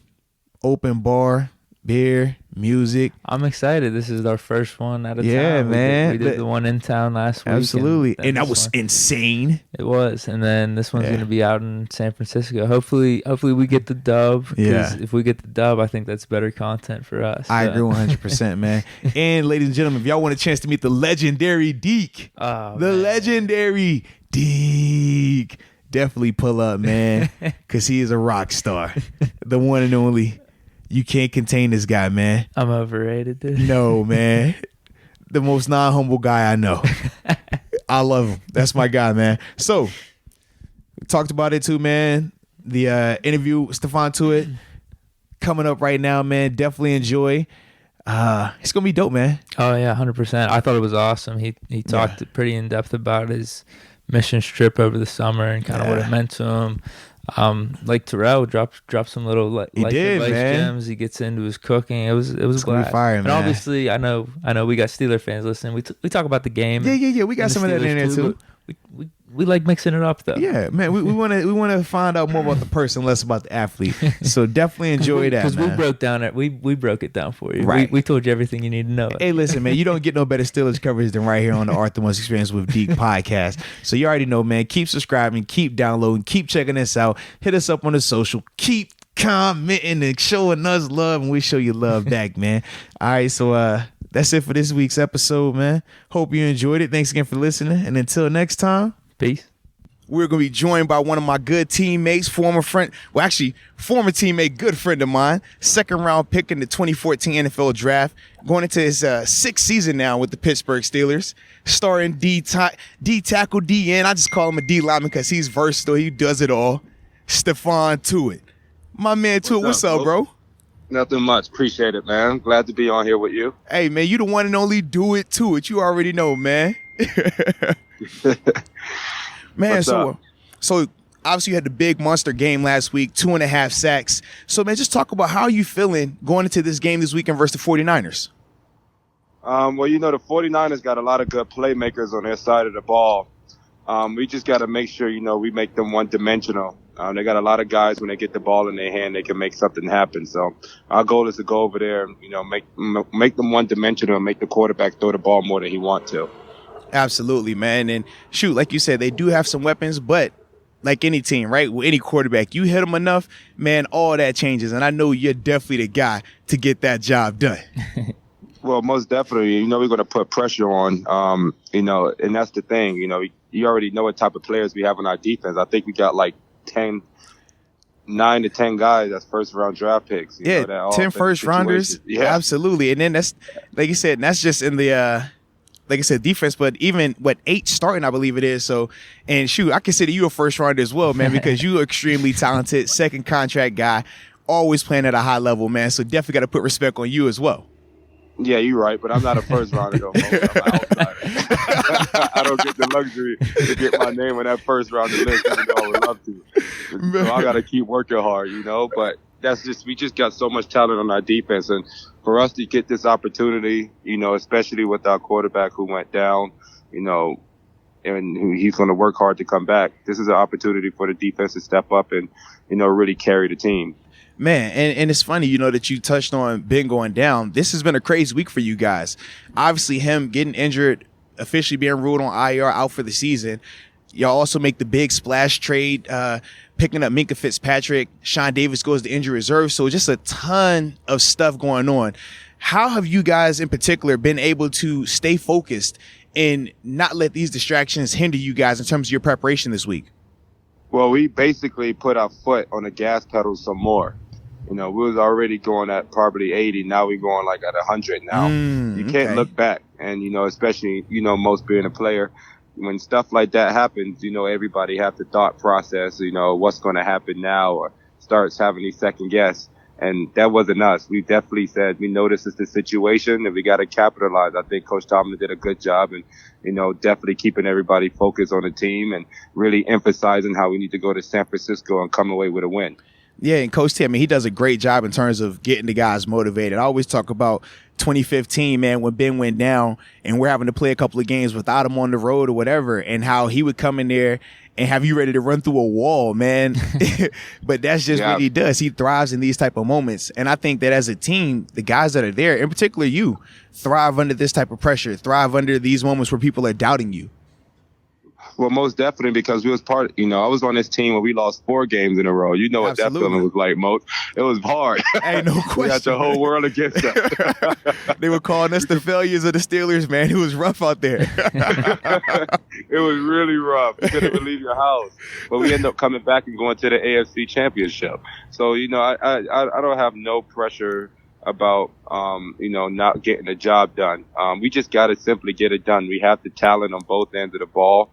open bar, beer, music. I'm excited. This is our first one out of town. Yeah, man. We did the one in town last week. Absolutely. And that was insane. It was. And then this one's going to be out in San Francisco. Hopefully we get the dub. Yeah. If we get the dub, I think that's better content for us. I agree 100%, man. And ladies and gentlemen, if y'all want a chance to meet the legendary Deke, legendary Deke, definitely pull up, man, because he is a rock star. The one and only. You can't contain this guy, man. I'm overrated, dude. No, man. The most non-humble guy I know. I love him. That's my guy, man. So, we talked about it too, man. The interview with Stephon Tuitt coming up right now, man. Definitely enjoy. It's going to be dope, man. Oh, yeah, 100%. I thought it was awesome. He talked pretty in-depth about his mission trip over the summer and kind of what it meant to him. Like Terrell dropped some little life advice gems. He gets into his cooking. It was a blast. Fire, and man. Obviously, I know we got Steeler fans listening. We talk about the game. Yeah. We got some of that in there too. We like mixing it up though. Yeah, man. We want to find out more about the person, less about the athlete. So definitely enjoy that. Because we broke it down for you. Right. We told you everything you need to know. Hey, listen, man. You don't get no better Steelers coverage than right here on the Arthur Moats Experience with Deke podcast. So you already know, man. Keep subscribing, keep downloading, keep checking us out. Hit us up on the social. Keep commenting and showing us love, and we show you love back, man. All right, so that's it for this week's episode, man. Hope you enjoyed it. Thanks again for listening, and until next time. Peace. We're going to be joined by one of my good teammates, former teammate, good friend of mine, second round pick in the 2014 NFL draft, going into his sixth season now with the Pittsburgh Steelers, starting D tackle, D end. I just call him a D lineman because he's versatile. He does it all. Stephon Tuitt. My man Tuitt, what's up, bro? Nothing much. Appreciate it, man. Glad to be on here with you. Hey, man, you the one and only Do It Tuitt. You already know, man. Man, so obviously you had the big monster game last week, 2.5 sacks. So, man, just talk about how you feeling going into this game this weekend versus the 49ers. Well, the 49ers got a lot of good playmakers on their side of the ball. We just got to make sure, we make them one-dimensional. They got a lot of guys, when they get the ball in their hand, they can make something happen. So our goal is to go over there and, make them one-dimensional and make the quarterback throw the ball more than he wants to. Absolutely, man. And shoot, like you said, they do have some weapons, but like any team, right? With any quarterback, you hit them enough, man, all that changes. And I know you're definitely the guy to get that job done. Well, most definitely. We're going to put pressure on, and that's the thing. You already know what type of players we have on our defense. I think we got like 9 to 10 guys that's first-round draft picks. 10 first-rounders. Yeah, absolutely. And then that's, like you said, and that's just in the like I said, defense, but even 8 starting, I believe it is. So, and shoot, I consider you a first rounder as well, man, because you're extremely talented, second contract guy, always playing at a high level, man. So definitely got to put respect on you as well. Yeah, you're right, but I'm not a first rounder though. I'm an outsider. I don't get the luxury to get my name on that first rounder list, even though I would love to. So I got to keep working hard, but we just got so much talent on our defense, and for us to get this opportunity, especially with our quarterback who went down, and he's going to work hard to come back. This is an opportunity for the defense to step up and, really carry the team. Man, and it's funny, that you touched on Ben going down. This has been a crazy week for you guys. Obviously, him getting injured, officially being ruled on IR, out for the season. Y'all also make the big splash trade, picking up Minkah Fitzpatrick. Sean Davis goes to injury reserve. So just a ton of stuff going on. How have you guys in particular been able to stay focused and not let these distractions hinder you guys in terms of your preparation this week? Well, we basically put our foot on the gas pedal some more. We was already going at probably 80. Now we're going like at 100 now. You can't look back. And, especially, most being a player, when stuff like that happens, everybody have the thought process, what's going to happen now, or starts having these second guess. And that wasn't us. We definitely said, we know this is the situation and we got to capitalize. I think Coach Tomlin did a good job and, definitely keeping everybody focused on the team and really emphasizing how we need to go to San Francisco and come away with a win. Yeah, and Coach T, he does a great job in terms of getting the guys motivated. I always talk about 2015, man, when Ben went down and we're having to play a couple of games without him on the road or whatever, and how he would come in there and have you ready to run through a wall, man. But that's just what he does. He thrives in these type of moments. And I think that as a team, the guys that are there, in particular you, thrive under this type of pressure, thrive under these moments where people are doubting you. Well, most definitely, because we was I was on this team where we lost 4 games in a row. You know what that feeling was like, Moats. It was hard. Ain't no question. We got the whole world against us. They were calling us the failures of the Steelers, man. It was rough out there. It was really rough. You couldn't even leave your house. But we ended up coming back and going to the AFC Championship. So, I don't have no pressure about, not getting the job done. We just got to simply get it done. We have the talent on both ends of the ball.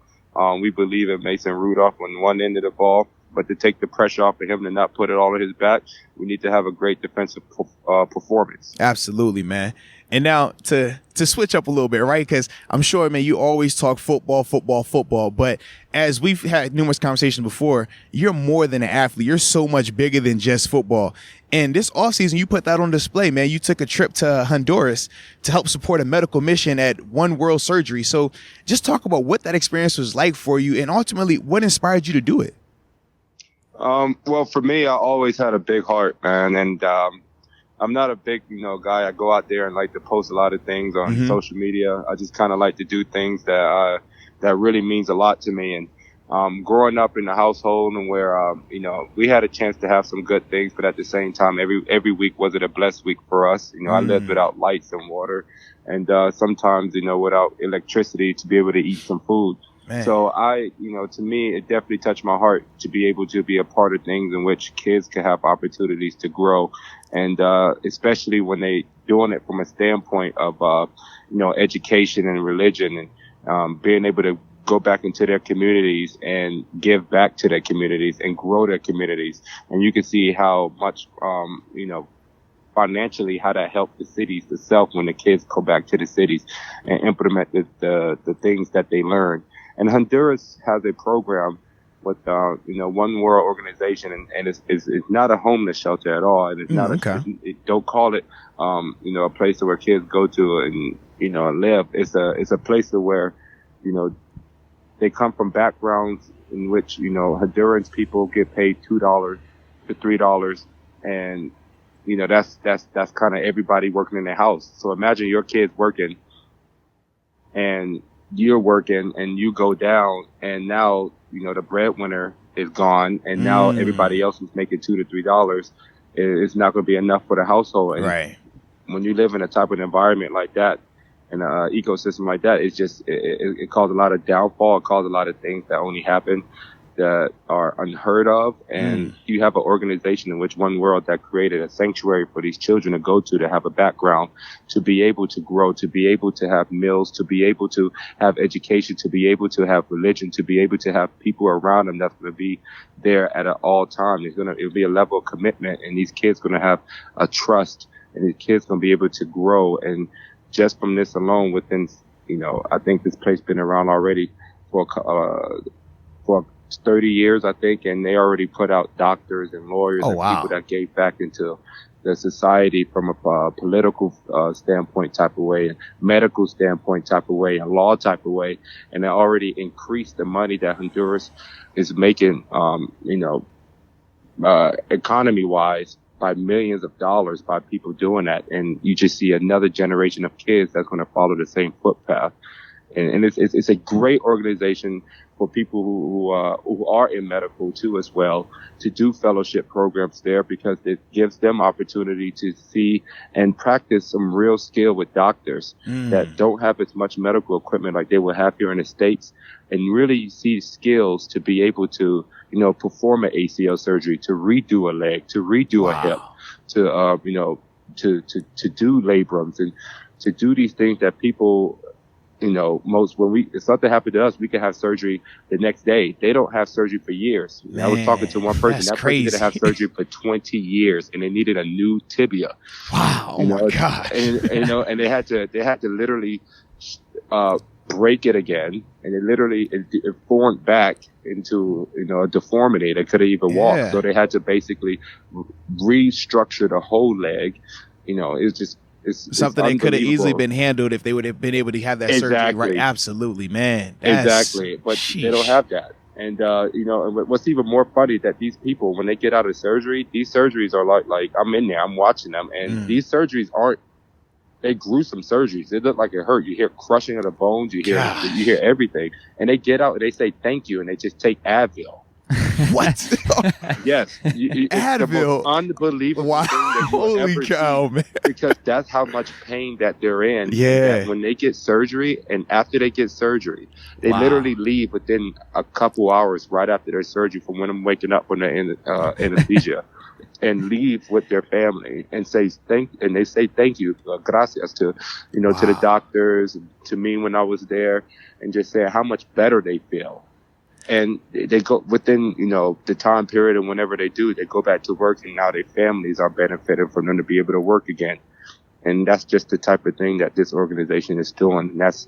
We believe in Mason Rudolph on one end of the ball, but to take the pressure off of him and not put it all on his back, we need to have a great defensive performance. Absolutely, man. And now to switch up a little bit, right? Because I'm sure, man, you always talk football. But as we've had numerous conversations before, you're more than an athlete. You're so much bigger than just football. And this offseason, you put that on display, man. You took a trip to Honduras to help support a medical mission at One World Surgery. So just talk about what that experience was like for you and ultimately what inspired you to do it. Well, for me, I always had a big heart, man. And I'm not a big, guy. I go out there and like to post a lot of things on social media. I just kind of like to do things that really means a lot to me. And growing up in a household and where, we had a chance to have some good things, but at the same time, every week wasn't a blessed week for us. I lived without lights and water and, sometimes, without electricity to be able to eat some food. Man. So to me, it definitely touched my heart to be able to be a part of things in which kids can have opportunities to grow. And, especially when they doing it from a standpoint of, education and religion and, being able to go back into their communities and give back to their communities and grow their communities. And you can see how much, financially, how that helped the cities itself when the kids go back to the cities and implement the things that they learn. And Honduras has a program with, One World Organization, and it's not a homeless shelter at all. And it's not don't call it, a place where kids go to and, live. It's a place where, they come from backgrounds in which, Honduran people get paid $2 to $3. And, that's kind of everybody working in their house. So imagine your kids working and you're working and you go down and now, the breadwinner is gone and now everybody else who's making $2 to $3 is not going to be enough for the household. And right. When you live in a type of environment like that, in an ecosystem like that, it's just, it caused a lot of downfall. It caused a lot of things that only happen that are unheard of. And you have an organization in which One World that created a sanctuary for these children to go to have a background, to be able to grow, to be able to have meals, to be able to have education, to be able to have religion, to be able to have people around them that's going to be there at all time. It'll be a level of commitment, and these kids going to have a trust, and these kids going to be able to grow. And just from this alone, within, I think this place been around already for 30 years, I think, and they already put out doctors and lawyers and people that gave back into the society from a political standpoint type of way, medical standpoint type of way, and law type of way, and they already increased the money that Honduras is making, economy-wise, by millions of dollars by people doing that. And you just see another generation of kids that's going to follow the same footpath. And it's a great organization for people who are in medical too as well, to do fellowship programs there, because it gives them opportunity to see and practice some real skill with doctors that don't have as much medical equipment like they will have here in the States, and really see skills to be able to, perform an ACL surgery, to redo a leg, to redo a hip, to do labrums, and to do these things that people most if something happened to us, we could have surgery the next day. They don't have surgery for years. Man, I was talking to one person. That person didn't have surgery for 20 years, and they needed a new tibia. Wow! Oh my gosh! And they had to literally break it again, and it formed back into a deformity. They couldn't even walk, so they had to basically restructure the whole leg. It's something that could have easily been handled if they would have been able to have that surgery, right? Absolutely, man. Exactly, but they don't have that. And and what's even more funny that these people, when they get out of surgery, these surgeries are like I'm in there, I'm watching them, and these surgeries they're gruesome surgeries. They look like it hurt. You hear crushing of the bones, you hear everything, and they get out and they say thank you, and they just take Advil. What? Yes. It's Advil. The most unbelievable thing that you'll Holy ever cow, see, man. because that's how much pain that they're in. Yeah. When they get surgery, and after they get surgery, they literally leave within a couple hours right after their surgery from when I'm waking up from the anesthesia. And leave with their family and say thank you, gracias to the doctors, to me when I was there, and just say how much better they feel. And they go within the time period, and whenever they do, they go back to work, and now their families are benefiting from them to be able to work again. And that's just the type of thing that this organization is doing. And that's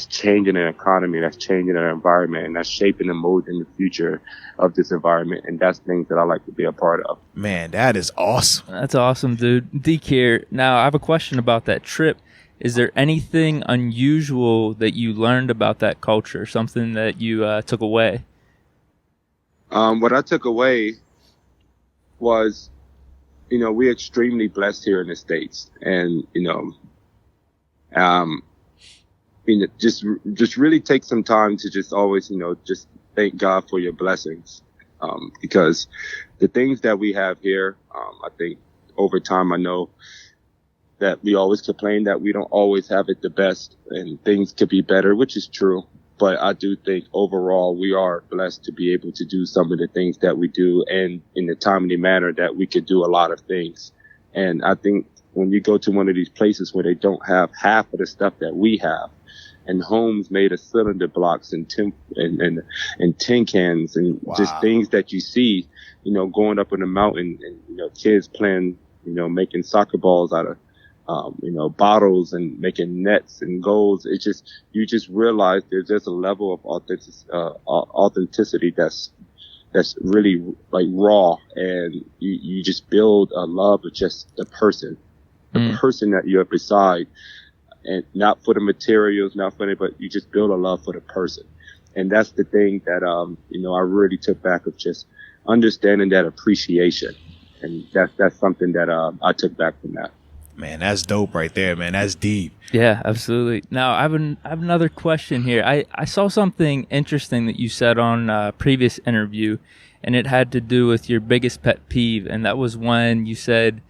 changing an economy, that's changing an environment, and that's shaping and molding the future of this environment. And that's things that I like to be a part of. Man, that is awesome. That's awesome, dude. Deke here. Now, I have a question about that trip. Is there anything unusual that you learned about that culture, something that you took away? What I took away was, we're extremely blessed here in the States. And, just really take some time to just always, just thank God for your blessings. Because the things that we have here, I think over time, I know that we always complain that we don't always have it the best and things could be better, which is true. But I do think overall we are blessed to be able to do some of the things that we do, and in a timely manner that we could do a lot of things. And I think when you go to one of these places where they don't have half of the stuff that we have, and homes made of cylinder blocks and tin cans and just things that you see, going up in the mountain, and kids playing, making soccer balls out of bottles and making nets and goals. You just realize there's just a level of authenticity that's really like raw, and you just build a love of just the person that you're beside, and not for the materials, not for it, but you just build a love for the person. And that's the thing that, I really took back of just understanding that appreciation. And that's something that, I took back from that. Man, that's dope right there, man. That's deep. Yeah, absolutely. Now, I have another question here. I saw something interesting that you said on a previous interview, and it had to do with your biggest pet peeve, and that was when you said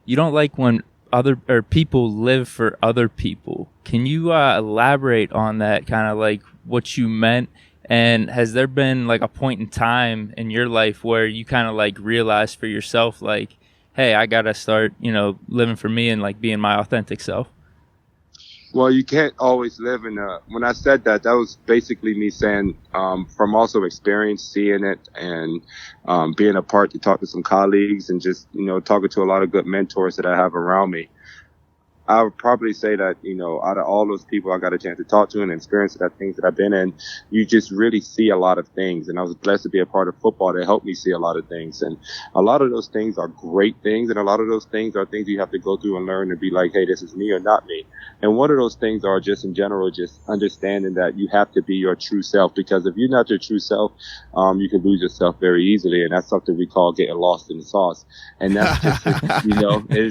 you don't like when people live for other people. Can you elaborate on that, kind of like what you meant? And has there been like a point in time in your life where you kind of like realized for yourself, like, hey, I got to start, living for me and like being my authentic self? Well, you can't always live in when I said that was basically me saying, from also experience, seeing it, and, being a part to talk to some colleagues and just, talking to a lot of good mentors that I have around me. I would probably say that, out of all those people I got a chance to talk to and experience the things that I've been in, you just really see a lot of things. And I was blessed to be a part of football that helped me see a lot of things. And a lot of those things are great things. And a lot of those things are things you have to go through and learn to be like, hey, this is me or not me. And one of those things are just in general, just understanding that you have to be your true self, because if you're not your true self, you can lose yourself very easily. And that's something we call getting lost in the sauce. And that's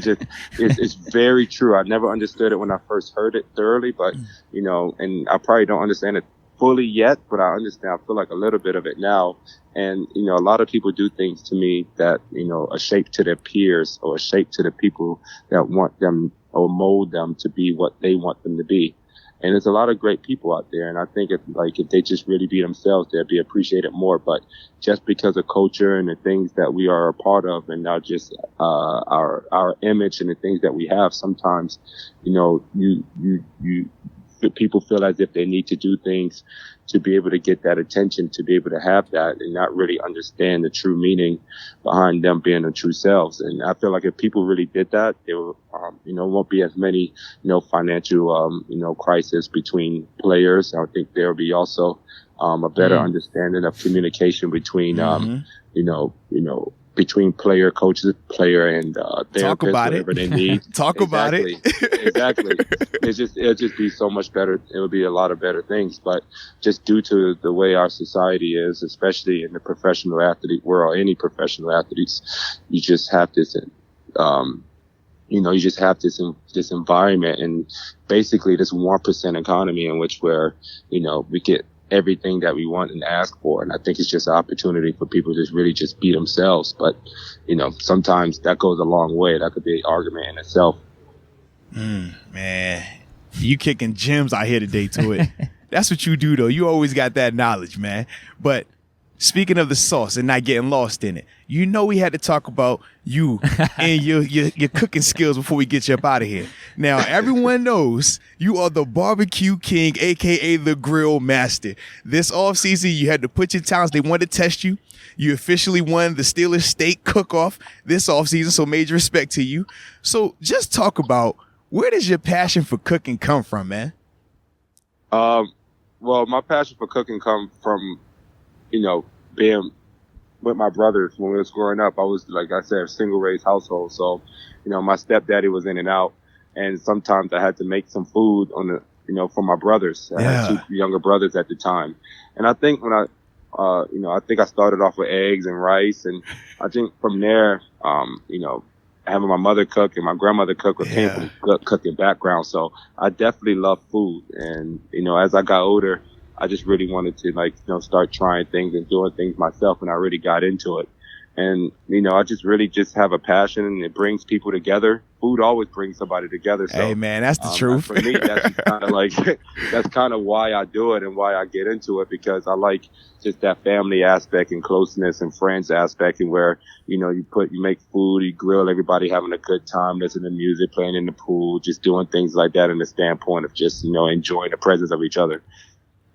just, it's very true. I never understood it when I first heard it thoroughly, but, and I probably don't understand it fully yet, but I understand. I feel like a little bit of it now. And, a lot of people do things to me that, are shaped to their peers or shaped to the people that want them or mold them to be what they want them to be. And there's a lot of great people out there. And I think if they just really be themselves, they'll be appreciated more. But just because of culture and the things that we are a part of, and not just, our image and the things that we have, sometimes, you people feel as if they need to do things to be able to get that attention, to be able to have that, and not really understand the true meaning behind them being their true selves. And I feel like if people really did that, there will, won't be as many, financial, crisis between players. I think there will be also a better understanding of communication between, between player, coaches, player, and therapists, whatever they need. Talk about it. Exactly. It'll just be so much better. It would be a lot of better things. But just due to the way our society is, especially in the professional athlete world, any professional athletes, you just have this, you just have this environment and basically this 1% economy in which we get everything that we want and ask for. And I think it's just an opportunity for people to really just be themselves. But, sometimes that goes a long way. That could be an argument in itself. Man, you kicking gems out here today, Tuitt. That's what you do, though. You always got that knowledge, man. But speaking of the sauce and not getting lost in it, we had to talk about you and your cooking skills before we get you up out of here. Now, everyone knows you are the barbecue king, a.k.a. the grill master. This offseason, you had to put your talents. They wanted to test you. You officially won the Steelers steak cook-off this offseason, so major respect to you. So just talk about, where does your passion for cooking come from, man? Well, my passion for cooking come from, being with my brothers when we was growing up. I was, like I said, a single-raised household. So, my stepdaddy was in and out. And sometimes I had to make some food for my brothers. I had 2 younger brothers at the time. And I think when I think I started off with eggs and rice. And I think from there, having my mother cook and my grandmother cook came from a good cooking background. So I definitely love food. And, as I got older, I just really wanted to start trying things and doing things myself. And I really got into it. And, I just really have a passion, and it brings people together. Food always brings somebody together. So, hey, man, that's the truth. For me, that's kind of that's kind of why I do it and why I get into it, because I like just that family aspect and closeness and friends aspect, and where, you make food, you grill, everybody having a good time, listening to music, playing in the pool, just doing things like that in the standpoint of just, enjoying the presence of each other.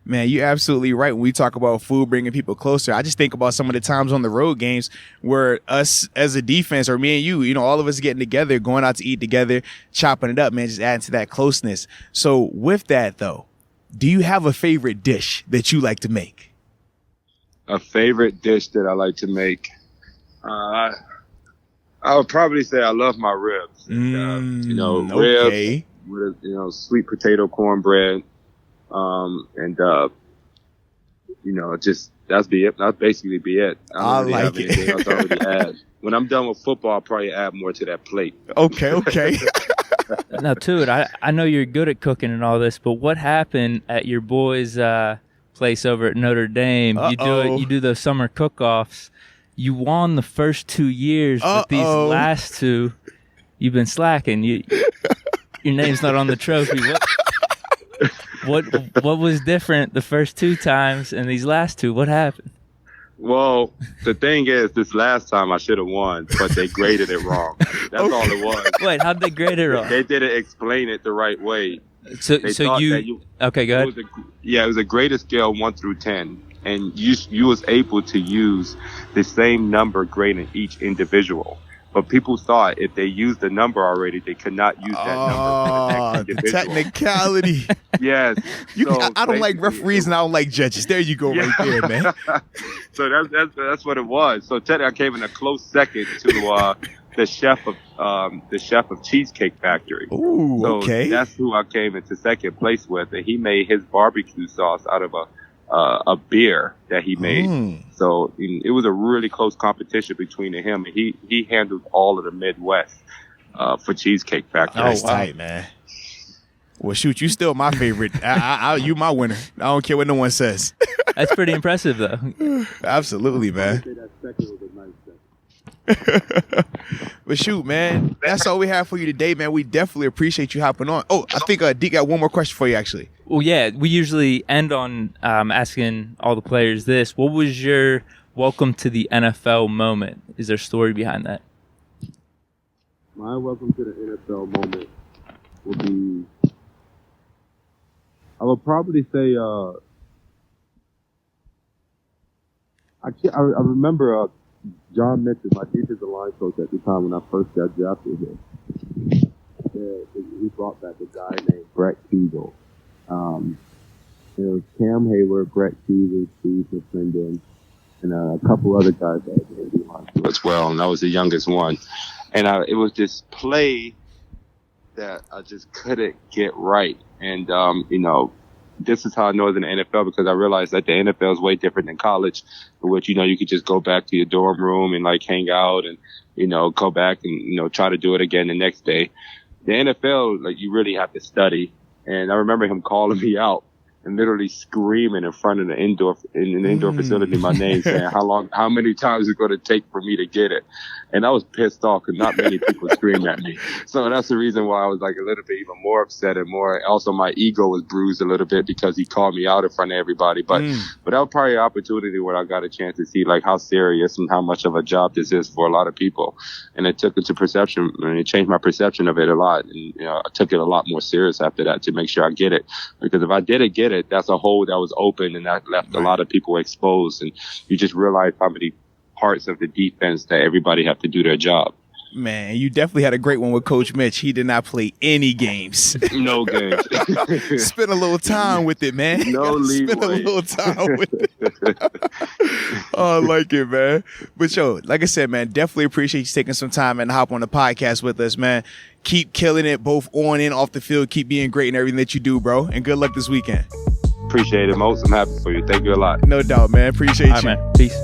Man, you're absolutely right. When we talk about food bringing people closer, I just think about some of the times on the road games where us as a defense, or me and you, all of us getting together, going out to eat together, chopping it up, man, just adding to that closeness. So with that, though, do you have a favorite dish that you like to make? A favorite dish that I like to make? I would probably say I love my ribs. Okay. Ribs with, sweet potato cornbread. Just that's basically be it. I don't really have anything else I really add. When I'm done with football, I'll probably add more to that plate. Okay. Now, Tuitt, I know you're good at cooking and all this, but what happened at your boys' place over at Notre Dame? You do those summer cook-offs. You won the first 2 years, but these last 2, you've been slacking. Your name's not on the trophy. What was different the first 2 times and these last 2? What happened? Well, the thing is, this last time I should have won, but they graded it wrong. That's all it was. Wait, how'd they grade it wrong? They didn't explain it the right way. Okay, go ahead. It was a graded scale 1 through 10, and you was able to use the same number grading each individual. But people thought if they used the number already, they could not use that number for the next individual. Technicality. Yes. I don't like referees and I don't like judges. There you go, right there, man. So that's what it was. So technically, I came in a close second to the chef of Cheesecake Factory. Ooh, so okay. That's who I came into second place with, and he made his barbecue sauce out of a beer that he made. So it was a really close competition between him, and he handled all of the Midwest for Cheesecake Factory. That's tight, man. Well, shoot, you still my favorite. You my winner. I don't care what no one says. That's pretty impressive, though. Absolutely, man. But shoot, man, that's all we have for you today, man. We definitely appreciate you hopping on. Oh, I think Deke got one more question for you, actually. Well, yeah, we usually end on asking all the players this. What was your welcome to the NFL moment? Is there a story behind that? My welcome to the NFL moment will be I would probably say I remember John Mitchell, my defensive line coach at the time when I first got drafted here. He brought back a guy named Brett Kegel. It was Cam Hayward, Brett Kegel, Steve McClendon, and a couple other guys that had the line as well. And I was the youngest one. And it was this play that I just couldn't get right. And, this is how I know it's in the NFL, because I realized that the NFL is way different than college, in which, you could just go back to your dorm room and like hang out and, go back and, try to do it again the next day. The NFL, like, you really have to study. And I remember him calling me out and literally screaming in front of the indoor facility my name, saying how many times it's going to take for me to get it. And I was pissed off because not many people screamed at me. So that's the reason why I was like a little bit even more upset and more. Also, my ego was bruised a little bit because he called me out in front of everybody. But that was probably an opportunity where I got a chance to see like how serious and how much of a job this is for a lot of people. And it took it to perception, and it changed my perception of it a lot. And I took it a lot more serious after that to make sure I get it. Because if I didn't get it, that's a hole that was open, and that left a lot of people exposed. And you just realize how many parts of the defense that everybody have to do their job. Man, you definitely had a great one with Coach Mitch. He did not play any games. No games. Spend a little time with it, man. No leeway. Spend a little time with it. Oh, I like it, man. But yo, like I said, man, definitely appreciate you taking some time and hop on the podcast with us, man. Keep killing it both on and off the field. Keep being great in everything that you do, bro. And good luck this weekend. Appreciate it, Moats. I'm happy for you. Thank you a lot. No doubt, man. Appreciate you. Man. Peace.